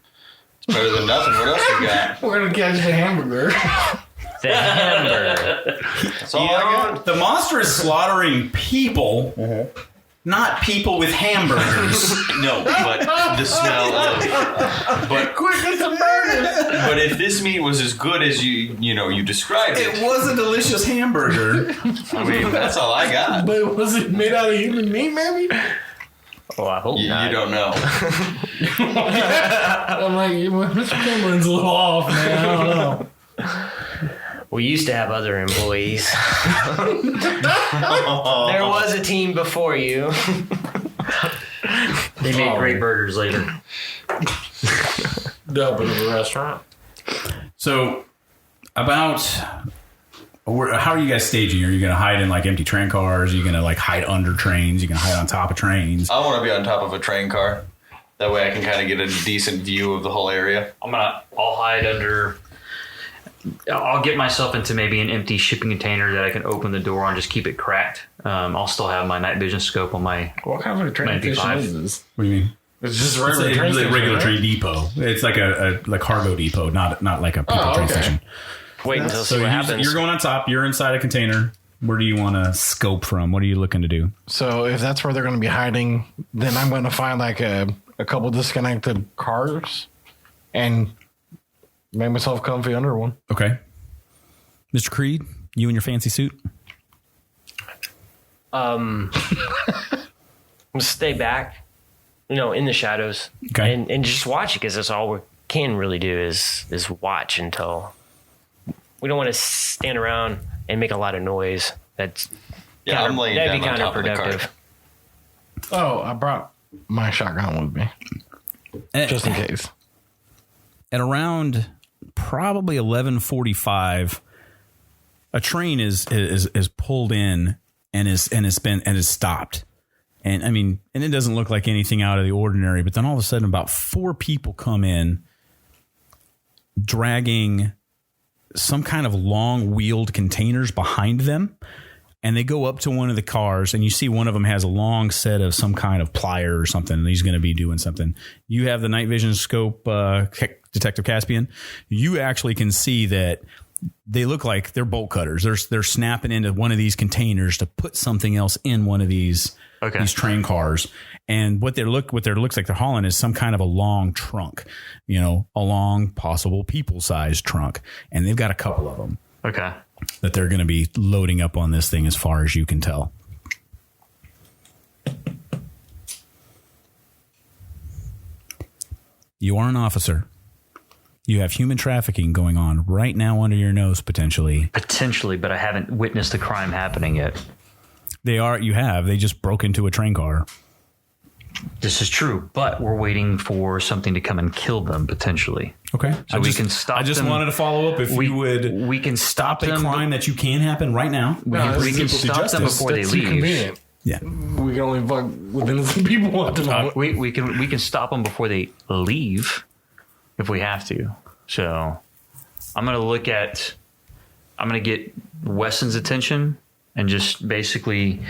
It's better than nothing. What else you got? We're gonna catch the hamburger. The hamburger. That's all I got. The monster is slaughtering people, not people with hamburgers. No, but the smell of. But Quick, get some burgers. but if this meat was as good as you described it, It was a delicious hamburger. I mean that's all I got. But was it made out of human meat, maybe? Oh, I hope You not. don't know. I'm like, Mr. Cameron's a little off, man. I don't know. We used to have other employees. There was a team before you. They make great burgers later. Double the restaurant. So, how are you guys staging? Are you going to hide in like empty train cars? Are you going to like hide under trains? Are you going to hide on top of trains? I want to be on top of a train car. That way I can kind of get a decent view of the whole area. I'll hide under. I'll get myself into maybe an empty shipping container that I can open the door on, just keep it cracked. I'll still have my night vision scope on my. What kind of a train station 95. is this? What do you mean? It's just a It's regular a train station. regular right? train depot. It's like a cargo depot, not like a people train okay. station. Wait until see So what happens. you're going on top. You're inside a container. Where do you want to scope from? What are you looking to do? So if that's where they're going to be hiding, then I'm going to find like a couple disconnected cars and make myself comfy under one. Okay. Mr. Creed, you in your fancy suit? I'm gonna stay back, in the shadows, Okay. and just watch it because that's all we can really do is watch until we don't want to stand around and make a lot of noise. That's Yeah, I'm laying that'd down be on top of the counterproductive. cart. Oh, I brought my shotgun with me just in case. At around probably 11:45, a train is pulled in and is stopped. And I mean, and it doesn't look like anything out of the ordinary, but then all of a sudden about 4 people come in dragging some kind of long wheeled containers behind them. And they go up to one of the cars and you see one of them has a long set of some kind of plier or something. And he's going to be doing something. You have the night vision scope, Detective Caspian. You actually can see that they look like they're bolt cutters. They're snapping into one of these containers to put something else in one of these train cars. And what looks like they're hauling is some kind of a long trunk, a long possible people-sized trunk. And they've got a couple of them. Okay. that they're going to be loading up on this thing as far as you can tell. You are an officer. You have human trafficking going on right now under your nose, potentially. Potentially, but I haven't witnessed the crime happening yet. They just broke into a train car. This is true, but we're waiting for something to come and kill them potentially. Okay. So we can stop them. I just wanted to follow up if you would we can stop a them, crime that you can happen right now. We can stop them before they That's leave. too convenient. Yeah. We can only fuck with innocent people at the moment. We can stop them before they leave if we have to. So I'm gonna get Weston's attention and just basically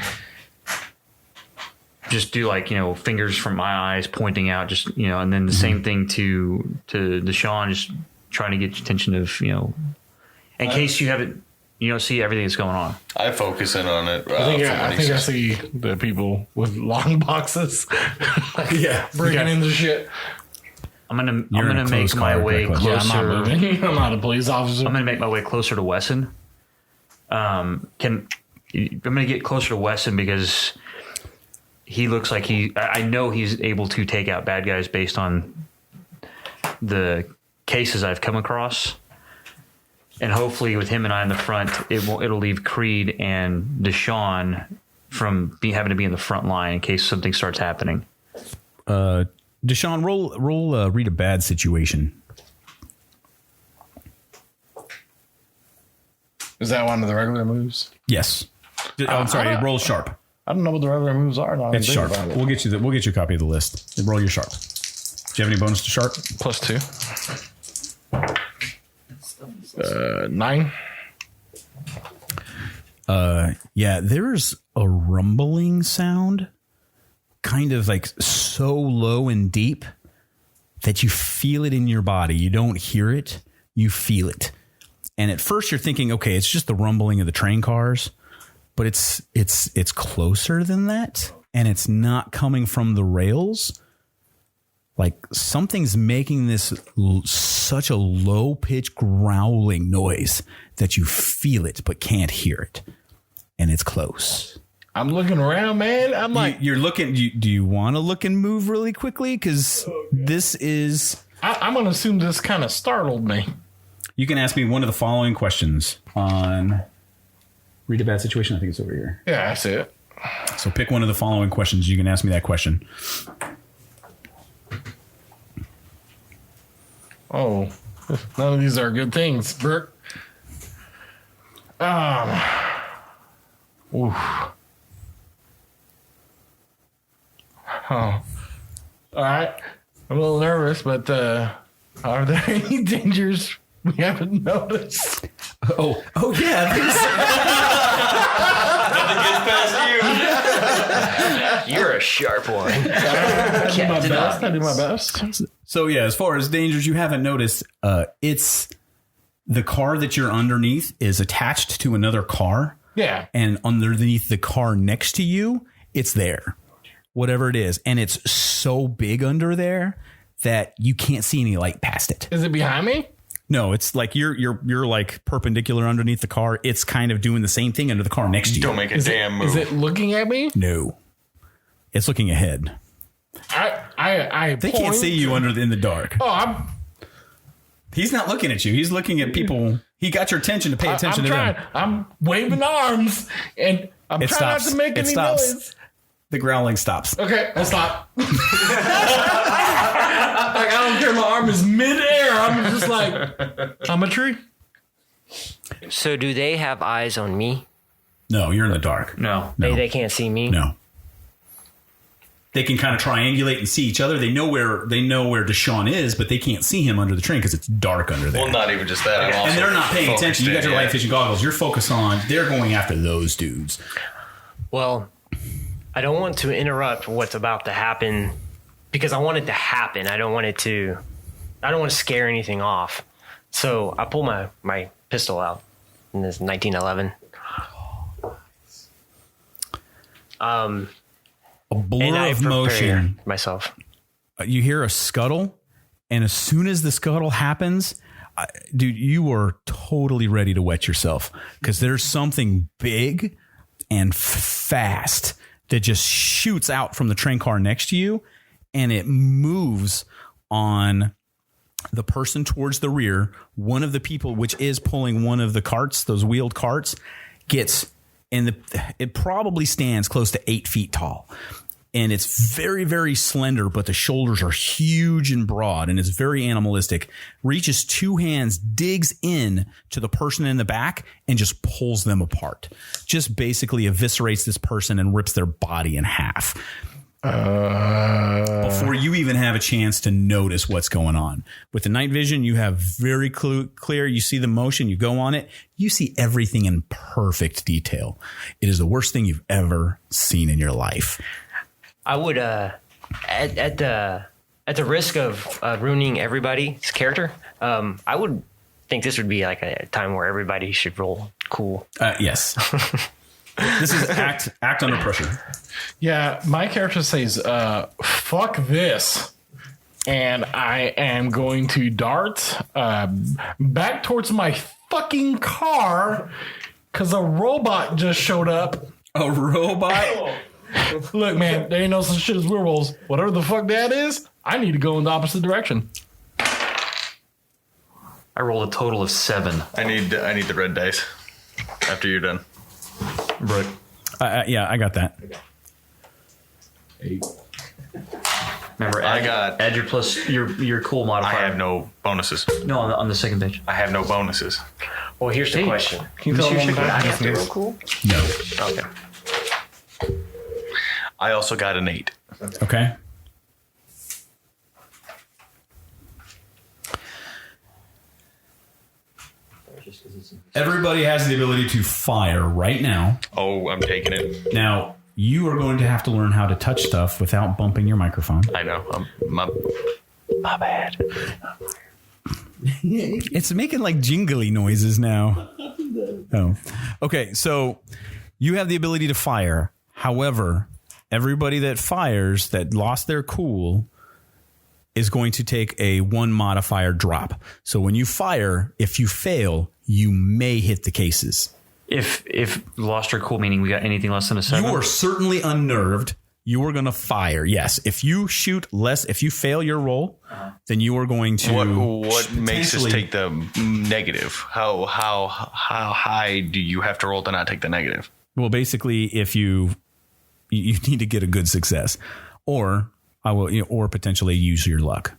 just do fingers from my eyes pointing out, and then the same thing to Deshaun, just trying to get attention of, in case you haven't, see everything that's going on. I focus in on it. I think I see the people with long boxes. Breaking into shit. I'm gonna make my way closer. Yeah, I'm not moving. I'm not a police officer. I'm gonna make my way closer to Wesson. I'm gonna get closer to Wesson because he looks like I know he's able to take out bad guys based on the cases I've come across. And hopefully with him and I in the front, it'll leave Creed and Deshaun from having to be in the front line in case something starts happening. Deshaun, roll read a bad situation. Is that one of the regular moves? Yes. I'm sorry, roll sharp. I don't know what the regular moves are. It's sharp. We'll get you a copy of the list. Roll your sharp. Do you have any bonus to sharp? +2. 9. Yeah, there's a rumbling sound, kind of like so low and deep that you feel it in your body. You don't hear it, you feel it. And at first you're thinking, okay, it's just the rumbling of the train cars, but it's closer than that, and it's not coming from the rails. Like something's making this such a low pitch growling noise that you feel it but can't hear it, and it's close. I'm looking around, man. I'm like, you're looking. Do you want to look and move really quickly? Because this is. I'm gonna assume this kind of startled me. You can ask me one of the following questions on read a bad situation. I think it's over here. Yeah, I see it. So pick one of the following questions. You can ask me that question. Oh, none of these are good things, Burke. Oof. Oh. All right. I'm a little nervous, but are there any dangers we haven't noticed? Oh yeah. Nothing gets past you. You're a sharp one. I do my best. So yeah, as far as dangers you haven't noticed, it's the car that you're underneath is attached to another car. Yeah. And underneath the car next to you, it's there. Whatever it is. And it's so big under there that you can't see any light past it. Is it behind me? No, it's like you're like perpendicular underneath the car. It's kind of doing the same thing under the car next to you. Don't make a damn move. Is it looking at me? No. It's looking ahead. They can't see you in the dark. Oh, He's not looking at you. He's looking at people. He got your attention to pay attention to them. I'm waving arms, and I'm trying not to make any noise. The growling stops. Okay, I'll stop. Like, I don't care. My arm is midair. I'm just like, I'm a tree. So do they have eyes on me? No, you're in the dark. No. They can't see me? No. They can kind of triangulate and see each other. They know where Deshaun is, but they can't see him under the train because it's dark under there. Well, not even just that. I'm also and they're not paying attention. You got your in, light vision goggles. You're focused on. They're going after those dudes. Well, I don't want to interrupt what's about to happen because I want it to happen. I don't want to scare anything off. So I pull my pistol out in this 1911. A blur of motion. Myself. You hear a scuttle, and as soon as the scuttle happens, dude, you are totally ready to wet yourself because there's something big and fast that just shoots out from the train car next to you, and it moves on the person towards the rear. One of the people, which is pulling one of the carts, those wheeled carts, gets, and it probably stands close to 8 feet tall. And it's very, very slender, but the shoulders are huge and broad, and it's very animalistic. Reaches two hands, digs in to the person in the back, and just pulls them apart. Just basically eviscerates this person and rips their body in half. Before you even have a chance to notice what's going on. With the night vision, you have very clear. You see the motion, you go on it, you see everything in perfect detail. It is the worst thing you've ever seen in your life. I would, at the risk of ruining everybody's character, I would think this would be like a time where everybody should roll cool. Yes. This is act under pressure. Yeah, my character says, fuck this. And I am going to dart back towards my fucking car because a robot just showed up. A robot? Look, man, there ain't no such shit as werewolves. Whatever the fuck that is, I need to go in the opposite direction. I rolled a total of 7. I need the red dice after you're done. Right. Yeah, I got that. 8. Remember, add your plus your cool I modifier. have no bonuses. No, on the second page. I have no bonuses. Well, here's the question. Can you tell me Do I have to roll cool? No. Okay. I also got an 8. Okay. Everybody has the ability to fire right now. Oh, I'm taking it. Now, you are going to have to learn how to touch stuff without bumping your microphone. I know. My bad. It's making like jingly noises now. Oh. Okay, so you have the ability to fire. However, everybody that fires that lost their cool is going to take a 1 modifier drop. So when you fire, if you fail, you may hit the cases. If lost or cool, meaning we got anything less than a 7? You are certainly unnerved. You are going to fire. Yes. If you shoot less, if you fail your roll, then you are going to. What makes us take the negative? How high do you have to roll to not take the negative? Well, basically, if you need to get a good success, or or potentially use your luck.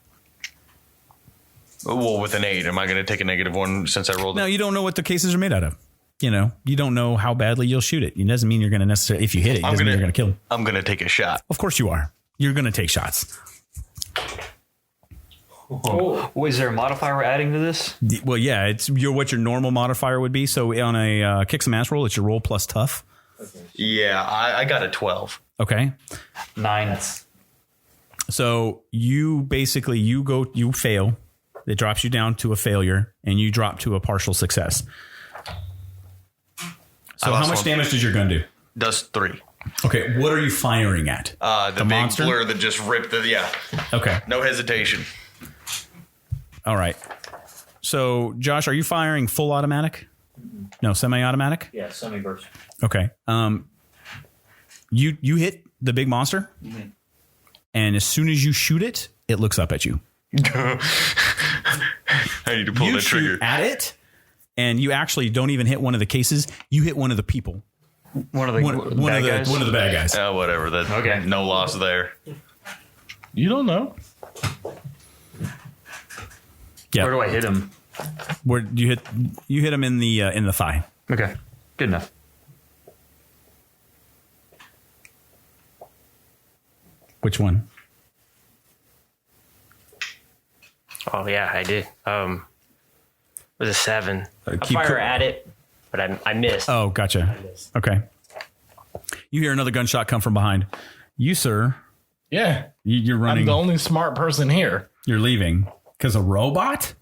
Well, with an 8, am I going to take a -1 since I rolled? No, you don't know what the cases are made out of. You don't know how badly you'll shoot it. It doesn't mean you're going to necessarily, if you hit it, doesn't mean you're going to kill him. I'm going to take a shot. Of course you are. You're going to take shots. Oh, is there a modifier we're adding to this? Well, yeah, it's what your normal modifier would be. So on a kick some ass roll, it's your roll plus tough. Yeah, I got a 12. Okay. 9. So you basically, you fail. It drops you down to a failure, and you drop to a partial success. So how much damage does your gun do? Does 3. Okay, what are you firing at? The big monster? blur that just ripped Okay. No hesitation. All right. So, Josh, are you firing full automatic? No, semi-automatic? Yeah, semi-burst. Okay. You hit the big monster, and as soon as you shoot it, it looks up at you. I need to pull the trigger. Shoot at it, and you actually don't even hit one of the cases. You hit one of the people. One of the bad guys? One of the bad guys. Whatever. That Okay. No loss there. You don't know. Yeah. Where do I hit him? Where you hit him in the thigh. Okay, good enough. Which one? Oh yeah, I did. It was a 7. I keep fire at it, but I missed. Oh, gotcha. Okay. You hear another gunshot come from behind. You, sir. Yeah. You're running. I'm the only smart person here. You're leaving because a robot.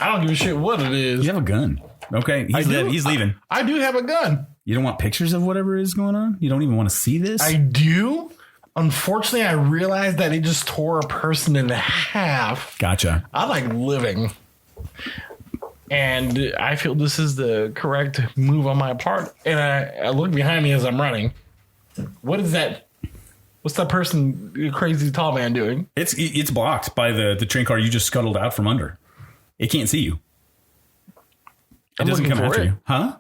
I don't give a shit what it is. You have a gun. Okay, he's leaving. I do have a gun. You don't want pictures of whatever is going on? You don't even want to see this? I do. Unfortunately, I realized that it just tore a person in half. Gotcha. I like living. and I feel this is the correct move on my part. And I look behind me as I'm running. What is that? What's that person, the crazy tall man, doing? It's blocked by the train car you just scuttled out from under. It can't see you. It doesn't come after you. Huh?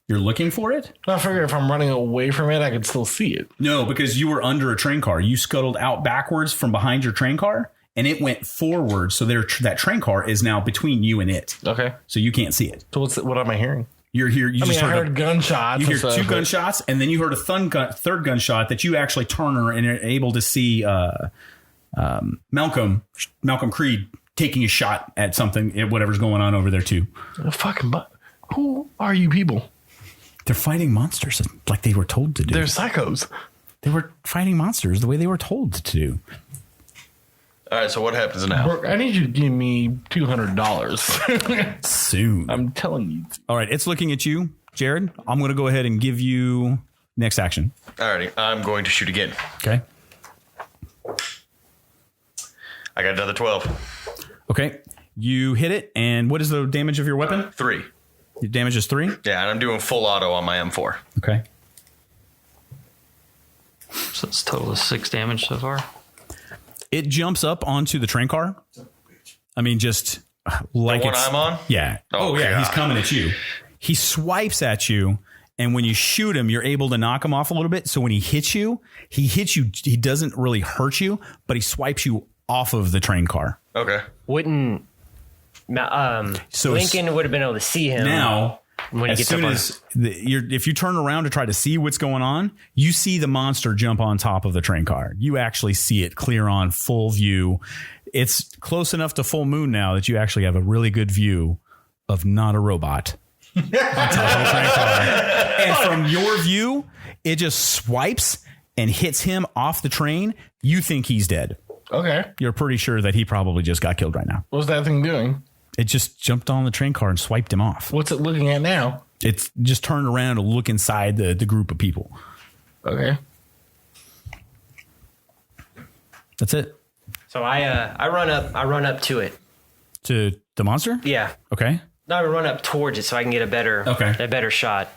You're looking for it? I figure if I'm running away from it, I can still see it. No, because you were under a train car. You scuttled out backwards from behind your train car, and it went forward. So that train car is now between you and it. Okay. So you can't see it. So what am I hearing? You're here. You just heard gunshots. You hear two gunshots, and then you heard a third gunshot that you actually turn and are able to see Malcolm Creed taking a shot at something, whatever's going on over there too. Who are you people? They're fighting monsters like they were told to do. They're psychos. They were fighting monsters the way they were told to do. All right, so what happens now? Brooke, I need you to give me $200 soon. I'm telling you. All right, it's looking at you, Jared. I'm going to go ahead and give you next action. All righty, I'm going to shoot again. Okay. I got another 12. Okay. You hit it, and what is the damage of your weapon? 3. Your damage is 3? Yeah, and I'm doing full auto on my M4. Okay. So it's total of 6 damage so far. It jumps up onto the train car. I mean, just like the one I'm on? Yeah. Oh yeah, God. he's coming at you. He swipes at you, and when you shoot him, you're able to knock him off a little bit. So when he hits you. He doesn't really hurt you, but he swipes you off of the train car. Okay. Wouldn't So Lincoln would have been able to see him now. when he As gets soon up on as if you turn around to try to see what's going on, you see the monster jump on top of the train car. You actually see it clear on full view. It's close enough to full moon now that you actually have a really good view of not a robot on top of the train car. And from your view, it just swipes and hits him off the train. You think he's dead. Okay. You're pretty sure that he probably just got killed right now. What's that thing doing? It just jumped on the train car and swiped him off. What's it looking at now? It's just turned around to look inside the group of people. Okay. That's it. So I run up to it. To the monster? Yeah. Okay. No, I run up towards it so I can get a better shot,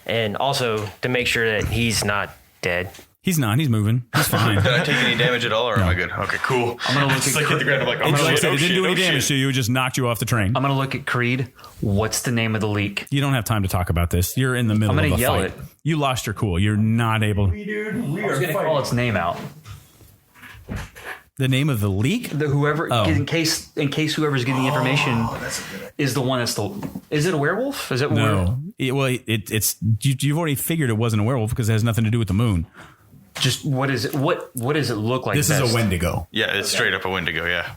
and also to make sure that he's not dead. He's not. He's moving. He's fine. Did I take any damage at all, or am I good? Okay, cool. I'm gonna look It's at like hit the ground. I'm like, Like I said, it didn't do any damage to you. It just knocked you off the train. I'm gonna look at Creed. What's the name of the leak? You don't have time to talk about this. You're in the middle I'm of gonna a yell fight. it. You lost your cool. You're not able. I was gonna call its name out. The name of the leak? In case whoever's getting the information is the one that's is it a werewolf? Is it No. It's you've already figured it wasn't a werewolf because it has nothing to do with the moon. Just what is it? What does it look like? This is a Wendigo. Yeah, it's straight up a Wendigo. Yeah.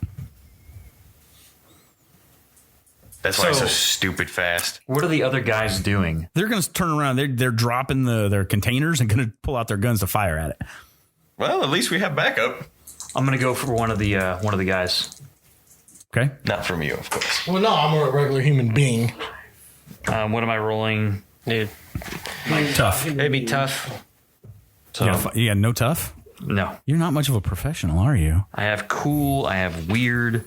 That's why it's so stupid fast. What are the other guys doing? They're going to turn around. They're dropping their containers and going to pull out their guns to fire at it. Well, at least we have backup. I'm gonna go for one of the guys. Okay. Not from you, of course. Well, no, I'm a regular human being. What am I rolling? Dude, Tough. it'd be tough. So You got no tough? no, You're not much of a professional, are you? I have cool. I have weird.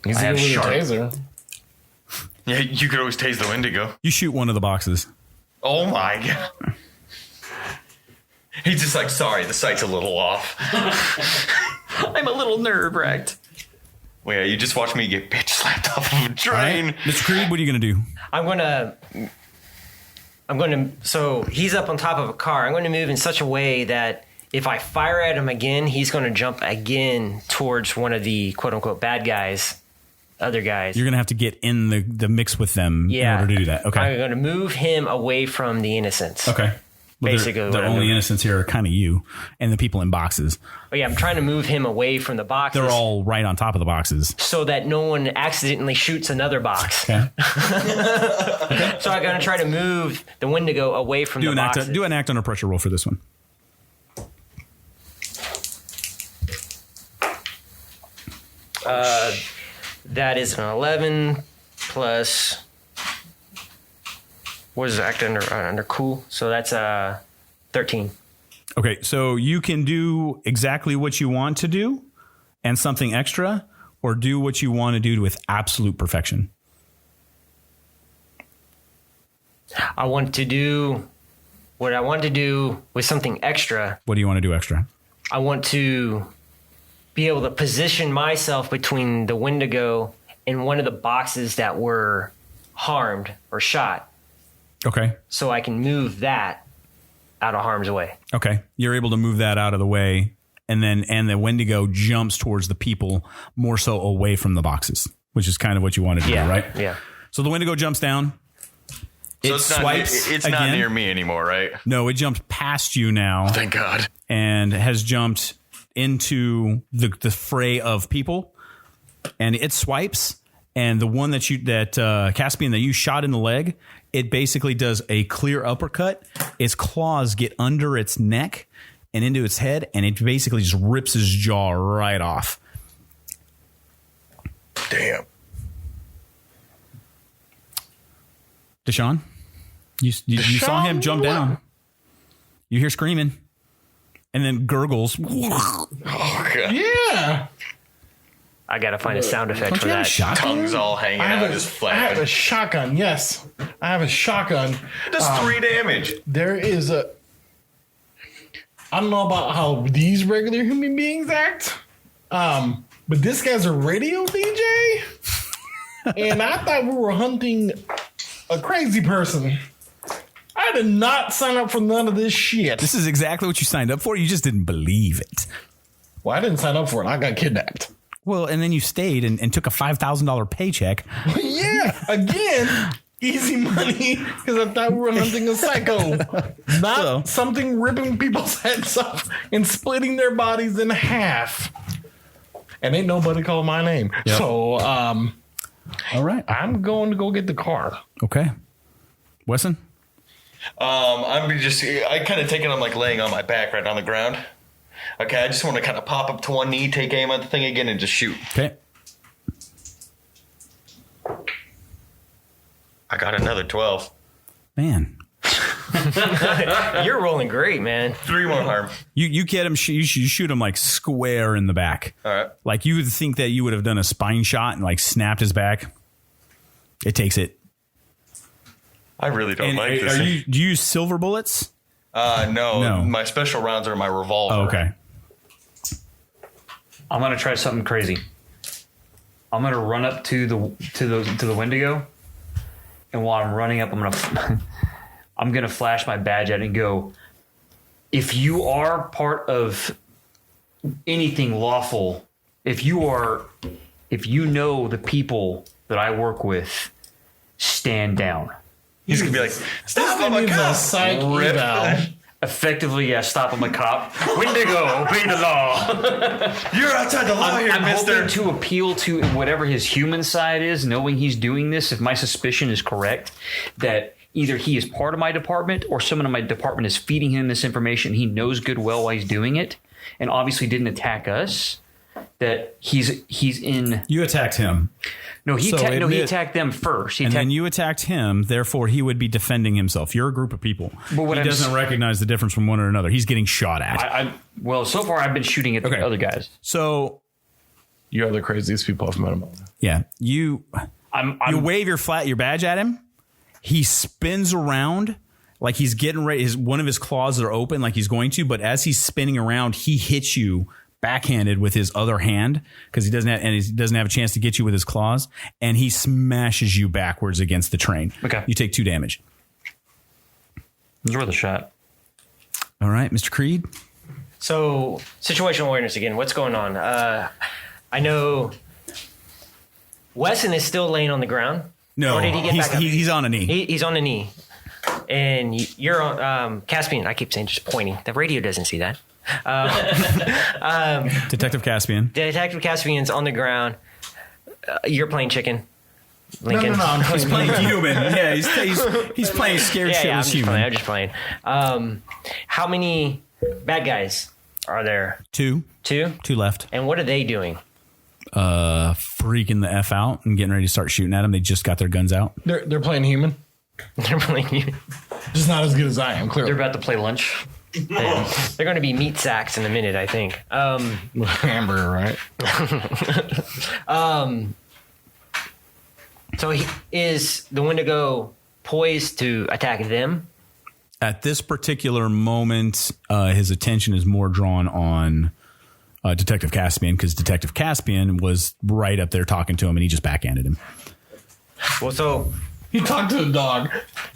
He's I have with a sharp. taser. Yeah, you could always tase the Wendigo. You shoot one of the boxes. Oh my god. He's just like, sorry, the sight's a little off. I'm a little nerve wracked. Well, yeah, you just watch me get bitch slapped off of a All train. right. Mr. Creed, what are you going to do? I'm going to, so he's up on top of a car. I'm going to move in such a way that if I fire at him again, he's going to jump again towards one of the quote unquote bad guys, other guys. You're going to have to get in the mix with them in order to do that. Okay. I'm going to move him away from the innocents. Okay. Well, Basically, the only innocents here are kind of you and the people in boxes. But yeah, I'm trying to move him away from the boxes. They're all right on top of the boxes. so that no one accidentally shoots another box. Okay. So I'm going to try to move the Wendigo away from the boxes. Do an act under pressure roll for this one. That is an 11 plus. What is it? Act under cool. So that's 13. Okay, so you can do exactly what you want to do and something extra, or do what you want to do with absolute perfection. I want to do what I want to do with something extra. What do you want to do extra? I want to be able to position myself between the Wendigo and one of the boxes that were harmed or shot, Okay. so I can move that out of harm's way. Okay. You're able to move that out of the way, and the Wendigo jumps towards the people more so away from the boxes, which is kind of what you wanted to do, right? Yeah. So the Wendigo jumps down. So It swipes it's not again. near me anymore, right? No, it jumped past you now Thank God. and has jumped into the fray of people, and it swipes. And the one that Caspian, that you shot in the leg, it basically does a clear uppercut. Its claws get under its neck and into its head, and it basically just rips his jaw right off. Damn. Deshaun, you saw him jump down. You hear screaming, and then gurgles. Oh, God. Yeah. I got to find a sound effect Don't for you have a that. shotgun? Tongues all hanging I have, out, a, just I have a flapping. shotgun. Yes, I have a shotgun. That's 3 damage. There is a. I don't know about how these regular human beings act, but this guy's a radio DJ, and I thought we were hunting a crazy person. I did not sign up for none of this shit. This is exactly what you signed up for. You just didn't believe it. Well, I didn't sign up for it. I got kidnapped. Well, and then you stayed and took a $5,000 paycheck. Yeah, again, easy money because I thought we were hunting a psycho, not something ripping people's heads off and splitting their bodies in half. And ain't nobody called my name. Yep. So, All right. I'm going to go get the car. Okay. Wesson? I kind of take it, I'm like laying on my back right on the ground. Okay, I just want to kind of pop up to one knee, take aim at the thing again, and just shoot. Okay. I got another 12. Man. You're rolling great, man. 3 more harm. You get him, you shoot him like square in the back. All right. Like you would think that you would have done a spine shot and like snapped his back. It takes it. I really don't And like this. do you use silver bullets? No. My special rounds are my revolver. Oh, okay. I'm gonna try something crazy. I'm gonna run up to the Wendigo, and while I'm running up, I'm gonna flash my badge at it and go, if you are part of anything lawful, if you know the people that I work with, stand down. He's going to be like, stop him, Needs a a psych Rip. eval. Effectively, yeah, stop him a cop. Wendigo, obey the law. You're outside the law here, I'm mister. hoping to appeal to whatever his human side is, knowing he's doing this, if my suspicion is correct, that either he is part of my department or someone in my department is feeding him this information. He knows good well why he's doing it, and obviously didn't attack us. That he's in. You attacked him. No, he attacked them first. And then you attacked him. Therefore, he would be defending himself. You're a group of people. But what he I'm doesn't recognize the difference from one or another. He's getting shot at. Well, so far I've been shooting at the other guys. So You're the craziest people I've met. yeah, you wave your badge at him. He spins around like he's getting ready. One of his claws are open, like he's going to. But as he's spinning around, he hits you backhanded with his other hand because he doesn't have a chance to get you with his claws, and he smashes you backwards against the train. Okay, you take 2 damage. It was worth a shot. All right, Mr. Creed. So, situational awareness again. What's going on? I know Wesson is still laying on the ground. No, Or did he get back up? he's on a knee. He's on a knee. And you're on Caspian. I keep saying just pointing. The radio doesn't see that. Detective Caspian. Detective Caspian's on the ground. You're playing chicken. Lincoln. No, He's playing human. Yeah, he's playing scared I'm shitless human. just playing. How many bad guys are there? 2. 2? 2 left. And what are they doing? Freaking the F out and getting ready to start shooting at him. They just got their guns out. They're playing human. They're playing. Just not as good as I am, clearly. They're about to play lunch. They're going to be meat sacks in a minute, I think. Hamburger, right? So is the Wendigo poised to attack them. At this particular moment, his attention is more drawn on Detective Caspian, because Detective Caspian was right up there talking to him, and he just backhanded him. Well, so He talked to the dog.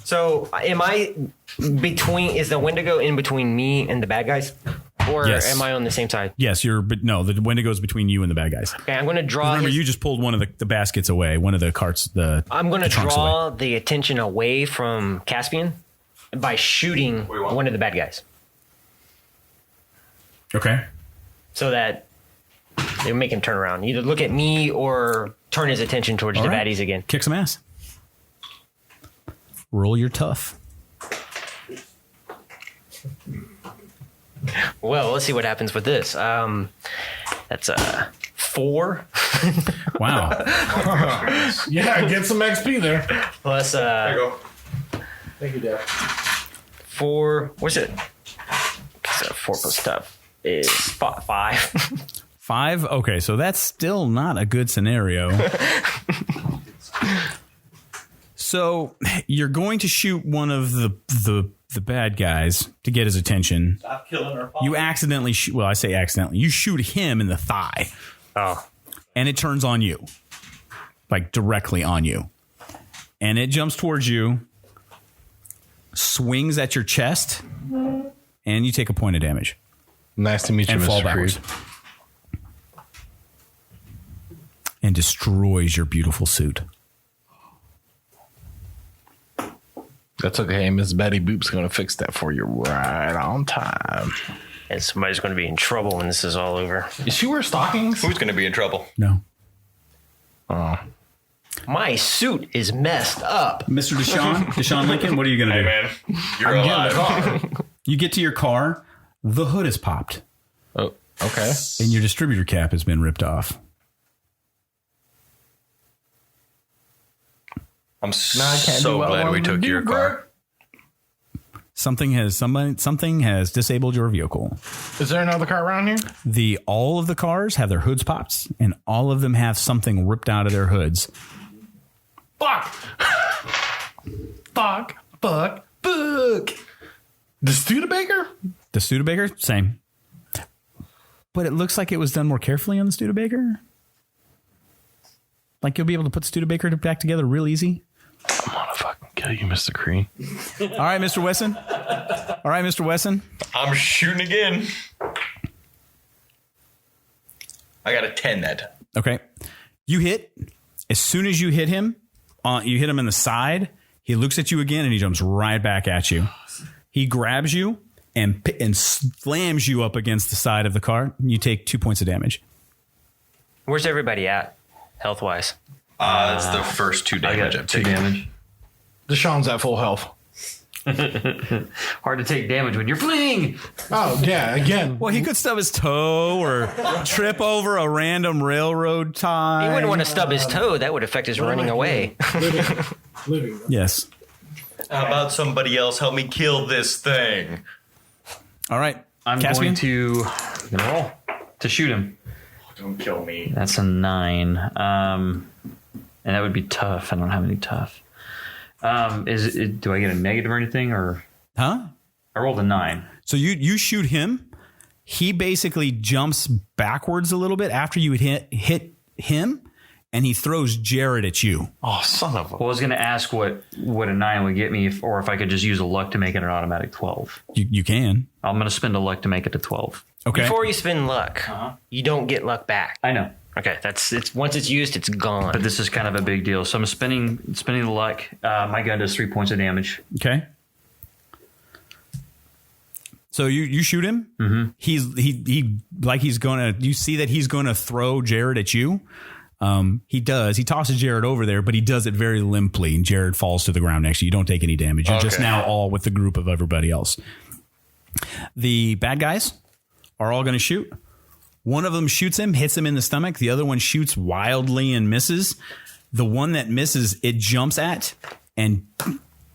So am I is the Wendigo in between me and the bad guys? Or Yes. am I on the same side? Yes, but no, the Wendigo's between you and the bad guys. Okay, I'm going to draw. Remember, you just pulled one of the baskets away, one of the carts. I'm going to the trunks draw away. the attention away from Caspian by shooting one of the bad guys, Okay. so that they make him turn around, either look at me or turn his attention towards All the right. baddies again. Kick some ass. Roll your tough. Well, let's see what happens with this. That's a 4 Wow. Yeah, get some XP there. plus There you go. Thank you, Dad. 4. What's it? So 4 plus stuff is 5. 5. Okay, so that's still not a good scenario. So you're going to shoot one of the bad guys to get his attention. Stop killing our You accidentally shoot. Well, I say accidentally. You shoot him in the thigh, Oh, and it turns on you, like directly on you, and it jumps towards you, swings at your chest, and you take a point of damage Nice to meet you, and fall Mr. backwards, Creed. and destroys your beautiful suit. That's okay. Miss Betty Boop's going to fix that for you right on time. and somebody's going to be in trouble when this is all over. Is she wear stockings? Who's going to be in trouble? No, My suit is messed up. Mr. Deshaun Lincoln. What are you going to Hey, do? man. You're alive. You get to your car. The hood is popped, Oh, okay. and your distributor cap has been ripped off. I'm Now I can't do so what I glad we wanted to took do, your car. Something has disabled your vehicle. Is there another car around here? All of the cars have their hoods popped, and all of them have something ripped out of their hoods. Fuck. Fuck. Fuck. Fuck. The Studebaker? The Studebaker, same. But it looks like it was done more carefully on the Studebaker. Like you'll be able to put Studebaker back together real easy. I'm gonna fucking kill you, Mr. Creed. All right, Mr. Wesson. All right, Mr. Wesson. I'm shooting again. I got a 10 that time. Okay. You hit. As soon as you hit him, you hit him in the side. He looks at you again and he jumps right back at you. He grabs you and slams you up against the side of the car. You take 2 points of damage. Where's everybody at, health-wise? It's the first 2 I damage got I've 2 taken. damage. Deshaun's at full health. Hard to take damage when you're fleeing. Oh, yeah, again. Well, he could stub his toe or trip over a random railroad tie. He wouldn't want to stub his toe. That would affect his running away. Living. Yes. How about somebody else help me kill this thing? All right. I'm Caspian? going to roll to shoot him. Don't kill me. That's a 9. And that would be tough. I don't have any tough. Do I get a negative or anything, or Huh? I rolled a 9? So you shoot him. He basically jumps backwards a little bit after you hit him, and he throws Jared at you. Oh, son of a... Well, I was going to ask what a 9 would get me, or if I could just use a luck to make it an automatic 12. You can. I'm going to spend a luck to make it to 12. Okay. Before you spend luck, you don't get luck back. I know, Okay, it's once it's used, it's gone. but this is kind of a big deal. So I'm spending the luck. My gun does 3 points of damage. Okay. So you shoot him. Mm-hmm. He's gonna. You see that he's gonna throw Jared at you. He does. He tosses Jared over there, but he does it very limply, and Jared falls to the ground next to you. You don't take any damage. You're just Okay. now all with the group of everybody else. The bad guys are all going to shoot. One of them shoots him, hits him in the stomach. The other one shoots wildly and misses. The one that misses, it jumps at and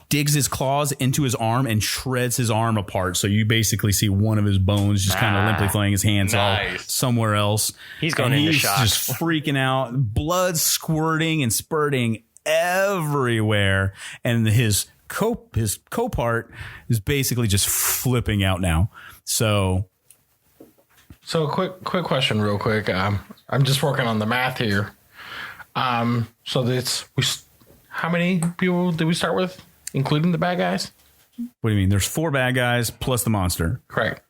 digs his claws into his arm and shreds his arm apart. So you basically see one of his bones just kind of limply throwing his hands all Nice. somewhere else. He's going And into he's shock. just freaking out. Blood squirting and spurting everywhere, and his co-part is basically just flipping out now. So quick question, real quick. I'm just working on the math here. So how many people did we start with, including the bad guys? what do you mean? There's 4 bad guys plus the monster, Correct.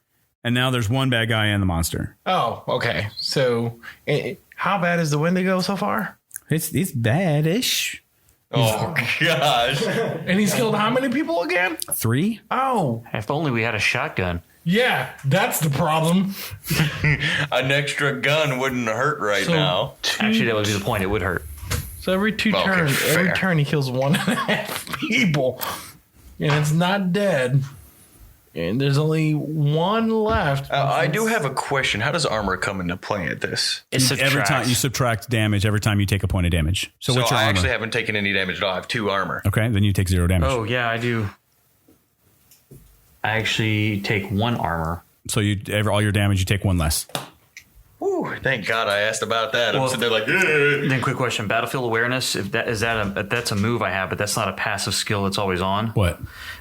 and now there's 1 bad guy and the monster. Oh, okay. So how bad is the Wendigo so far? It's bad-ish. Oh gosh! And he's killed how many people again? 3. Oh, If only we had a shotgun. yeah, that's the problem. An extra gun wouldn't hurt right So- now. Actually, that would be the point. It would hurt. So every Okay, turns, fair. every turn he kills 1.5 people, and it's not dead. And there's only 1 left. I do have a question. How does armor come into play at this? Every time you subtract damage, every time you take a point of damage. So what's your I armor? actually haven't taken any damage at all. I have 2 armor. Okay, then you take 0 damage. Oh, yeah, I do. I actually take 1 armor. So all your damage, you take 1 less. Whew, thank God I asked about that. I'm Well, sitting there like, "Ugh." Then, quick question: battlefield awareness. If that's a move I have, but that's not a passive skill that's always on. What?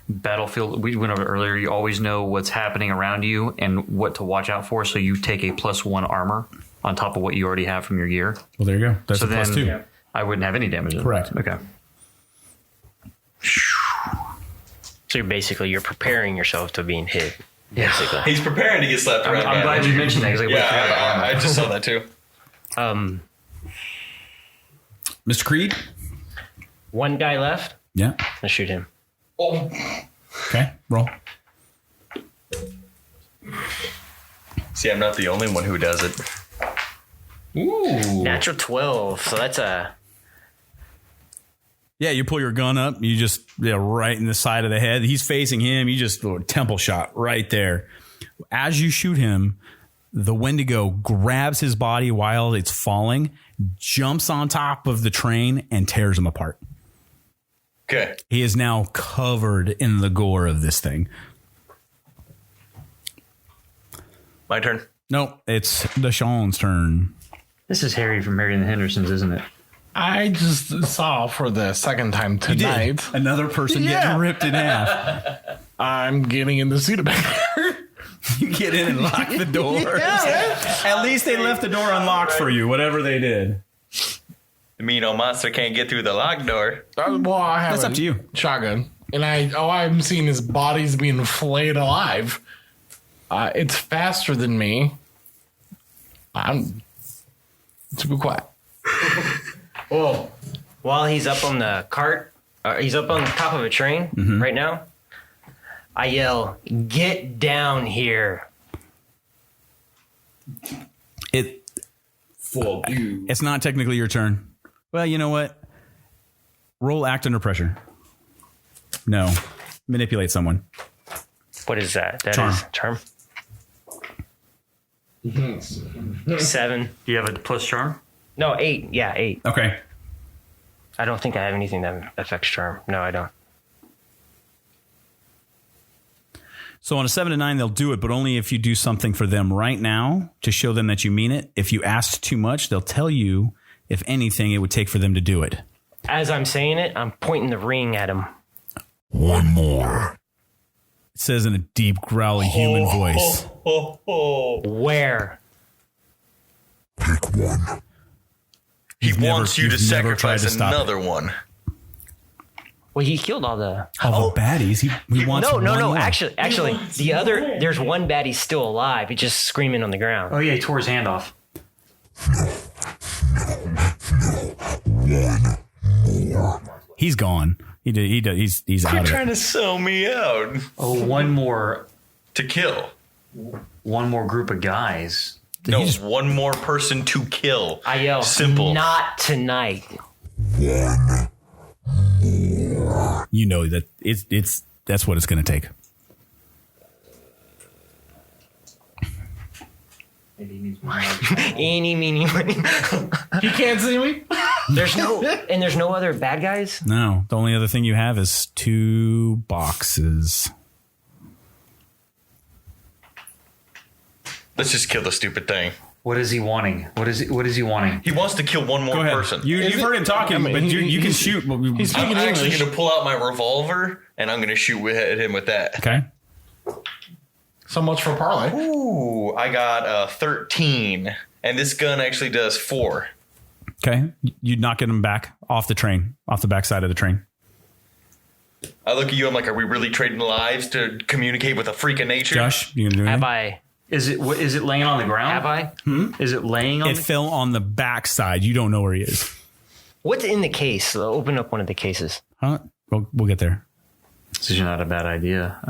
Battlefield. We went over it earlier. You always know what's happening around you and what to watch out for. So you take a +1 armor on top of what you already have from your gear. Well, there you go. That's So a plus then 2. I wouldn't have any damage. Correct. Okay. So you're preparing yourself to being hit. Basically. He's preparing to get slapped around. I'm glad you mentioned that. 'Cause I forgot about Yeah, armor. I just saw that too. Mr. Creed? 1 guy left. Yeah. Let's shoot him. Okay, roll. See, I'm not the only one who does it. Natural 12. So that's a. Yeah, you pull your gun up, you just right in the side of the head. He's facing him, you just do a temple shot right there. As you shoot him, the Wendigo grabs his body while it's falling, jumps on top of the train, and tears him apart. Okay. He is now covered in the gore of this thing. My turn. No, it's Deshaun's turn. This is Harry from Harry and the Hendersons, isn't it? I just saw for the second time tonight. Another person getting ripped in half. I'm getting in the Studebaker. You get in and lock the door. At least they left the door unlocked for you, whatever they did. The mean old monster can't get through the locked door. Well, I have That's up to you. shotgun, and I'm seeing his body's being flayed alive. It's faster than me. I'm super quiet. Whoa. While he's up on the cart, he's up on the top of a train right now. I yell, "Get down here!" It's not technically your turn. Well, you know what? Roll act under pressure. No. Manipulate someone. What is that? That Charm. is charm. 7. Do you have a plus charm? No, 8. Yeah, 8. Okay. I don't think I have anything that affects charm. No, I don't. So on a 7 to 9, they'll do it, but only if you do something for them right now to show them that you mean it. If you asked too much, they'll tell you, if anything, it would take for them to do it. As I'm saying it, I'm pointing the ring at him. One more. It says in a deep, growly human voice. Where? Pick one. He You've never- wants you to you've never tried sacrifice to stop it. another one. Well, he killed all the. All the baddies. He wants No. one more. Actually, the other. There's one baddie still alive. He's just screaming on the ground. Oh yeah, he tore his hand off. He's gone. He did. He's out You're of trying it. to sell me out Oh, one more to kill. group of guys. No, one more person to kill. I yell, Simple. "Not tonight!" You know that that's what it's going to take. Eeny, meeny, miny. You can't see me? There's no other bad guys. No, the only other thing you have is 2 boxes. Let's just kill the stupid thing. What is he wanting? What is he wanting? He wants to kill one more Go ahead. person. You've heard him talking, but you can shoot. He's I'm speaking actually English. going to pull out my revolver and I'm going to shoot at him with that. Okay. So much for parlay. Ooh, I got 13, and this gun actually does 4. Okay. You knocking him back off the train, off the backside of the train. I look at you. I'm like, are we really trading lives to communicate with a freak of nature? Josh, you gonna do anything? Have I? Is it laying on the ground? Have I? Is it laying on It fell on the backside. You don't know where he is. What's in the case? Open up one of the cases. Huh? We'll get there. This is not a bad idea.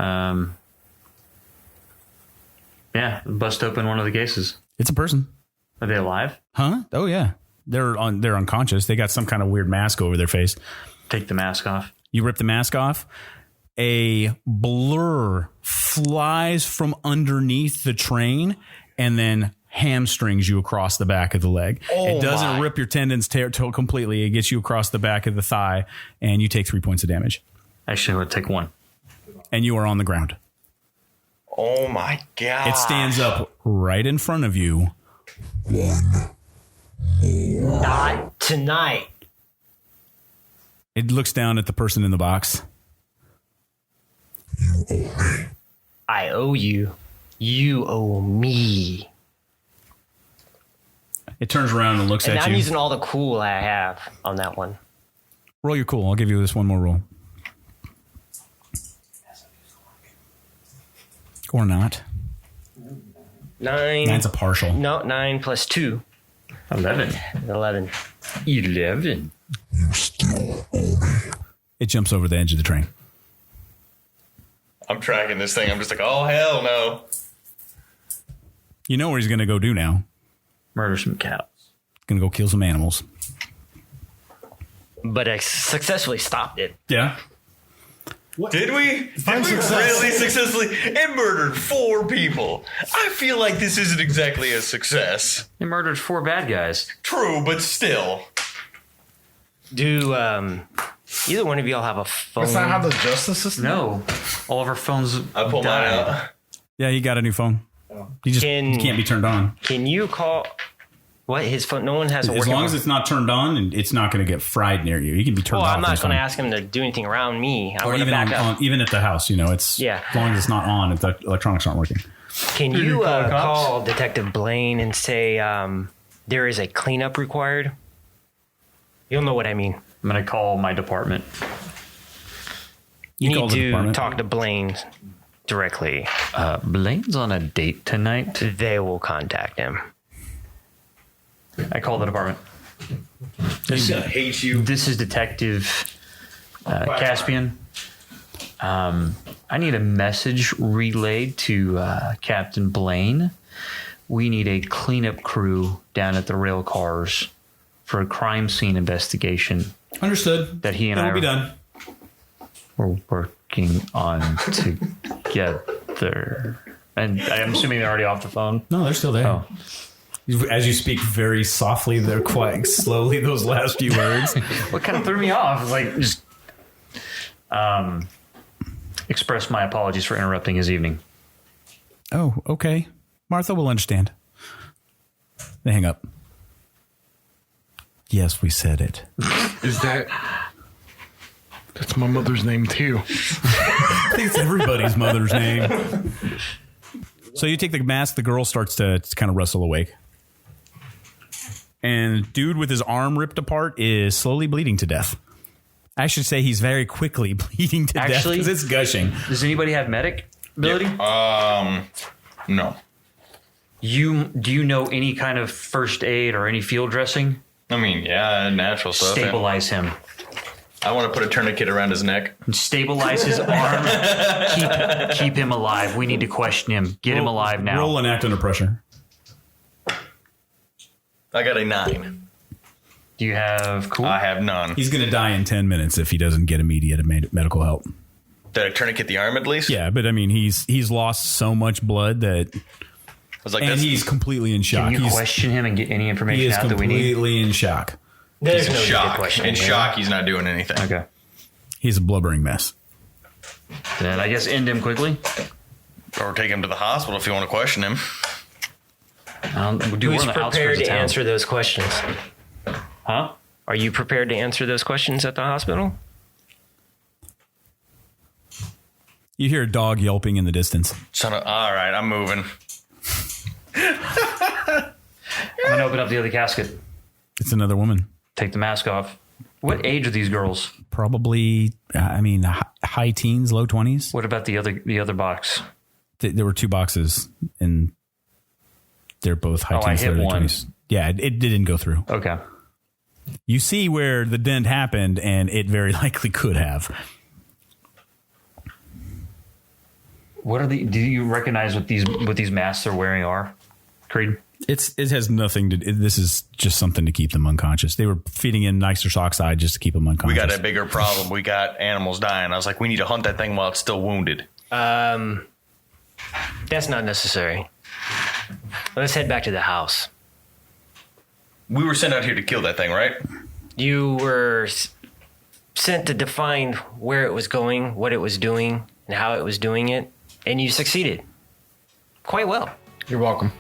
Yeah, bust open one of the cases. It's a person. Are they alive? Huh? Oh yeah. They're unconscious. They got some kind of weird mask over their face. Take the mask off. You rip the mask off. A blur flies from underneath the train and then hamstrings you across the back of the leg. It doesn't rip your tendons completely. It gets you across the back of the thigh, and you take 3 points of damage. Actually, I'm going to take 1. And you are on the ground. Oh my god! It stands up right in front of you. Not tonight. It looks down at the person in the box. I owe you. You owe me. It turns around and looks And at I'm you. using all the cool I have on that one. Roll your cool. I'll give you this one more roll. Or not. 9. That's a partial. No, 9 plus 2. 11. 11. 11. It jumps over the edge of the train. I'm tracking this thing. I'm just like, oh hell no! You know where he's going to go do now. Murder some cows. Going to go kill some animals. But I successfully stopped it. Yeah. Did we? Did we really successfully? It murdered 4 people. I feel like this isn't exactly a success. They murdered 4 bad guys. True, but still. Do either one of y'all have a phone? That's not how the justice system. No. All of our phones I pull mine died. out. Yeah, he got a new phone. He just Can- can't be turned on. Can you call? What, his phone? No one has a As working long phone. as it's not turned on, and it's not going to get fried near you. He can be turned Well, off. I'm not his going to phone. ask him to do anything around me. I Or want to even back up. even at the house, it's Yeah. as long as it's not on, if the electronics aren't working. Can you call the cops? call Detective Blaine and say there is a cleanup required? You'll know what I mean. I'm going to call my department. You call need the to department. talk to Blaine directly. Blaine's on a date tonight. They will contact him. I call the department. He's gonna hate you. This is Detective Caspian. I need a message relayed to Captain Blaine. We need a cleanup crew down at the rail cars for a crime scene investigation Understood. that he and It'll I be done. were working on together. And I'm assuming they're already off the phone. No, they're still there. Oh. As you speak very softly, they're quite slowly those last few words. What kind of threw me off? Like, just express my apologies for interrupting his evening. Oh, okay. Martha will understand. They hang up. Yes, we said it. Is that? That's my mother's name too. I think it's everybody's mother's name. So you take the mask, the girl starts to kind of wrestle awake. And dude with his arm ripped apart is slowly bleeding to death. I should say he's very quickly bleeding to death Actually- because it's gushing. Does anybody have medic ability? No. Do you know any kind of first aid or any field dressing? I mean, yeah, natural stuff. Yeah. Stabilize him. I want to put a tourniquet around his neck. Stabilize his arm. Keep him alive. We need to question him. Get him alive now. Roll and act under pressure. I got a 9. Do you have cool? I have none. He's going to die in 10 minutes if he doesn't get immediate medical help. Did I tourniquet the arm at least? Yeah, but I mean, he's lost so much blood that, I was like, and that's he's completely in shock. Can you question him and get any He information is out that we need? completely in shock. There's in no need to shock. question In him. shock, he's not doing anything. Okay. He's a blubbering mess. Then I guess end him quickly. Or take him to the hospital if you want to question him. Dude, we're Who's on the outskirts prepared of to town. answer those questions? Huh? Are you prepared to answer those questions at the hospital? You hear a dog yelping in the distance. All right, I'm moving. I'm gonna open up the other casket. It's another woman. Take the mask off. What age are these girls? Probably, high teens, low 20s. What about the other box? There were 2 boxes, and they're both high I teens, hit low one. 20s. Yeah, it didn't go through. Okay. You see where the dent happened, and it very likely could have. What are do you recognize what these masks they're wearing are? Creed? It has nothing to. This is just something to keep them unconscious. They were feeding in nitrous oxide just to keep them unconscious. We got a bigger problem. We got animals dying. I was like, we need to hunt that thing while it's still wounded. That's not necessary. Let's head back to the house. We were sent out here to kill that thing, right? You were sent to define where it was going, what it was doing, and how it was doing it, and you succeeded. Quite well. You're welcome.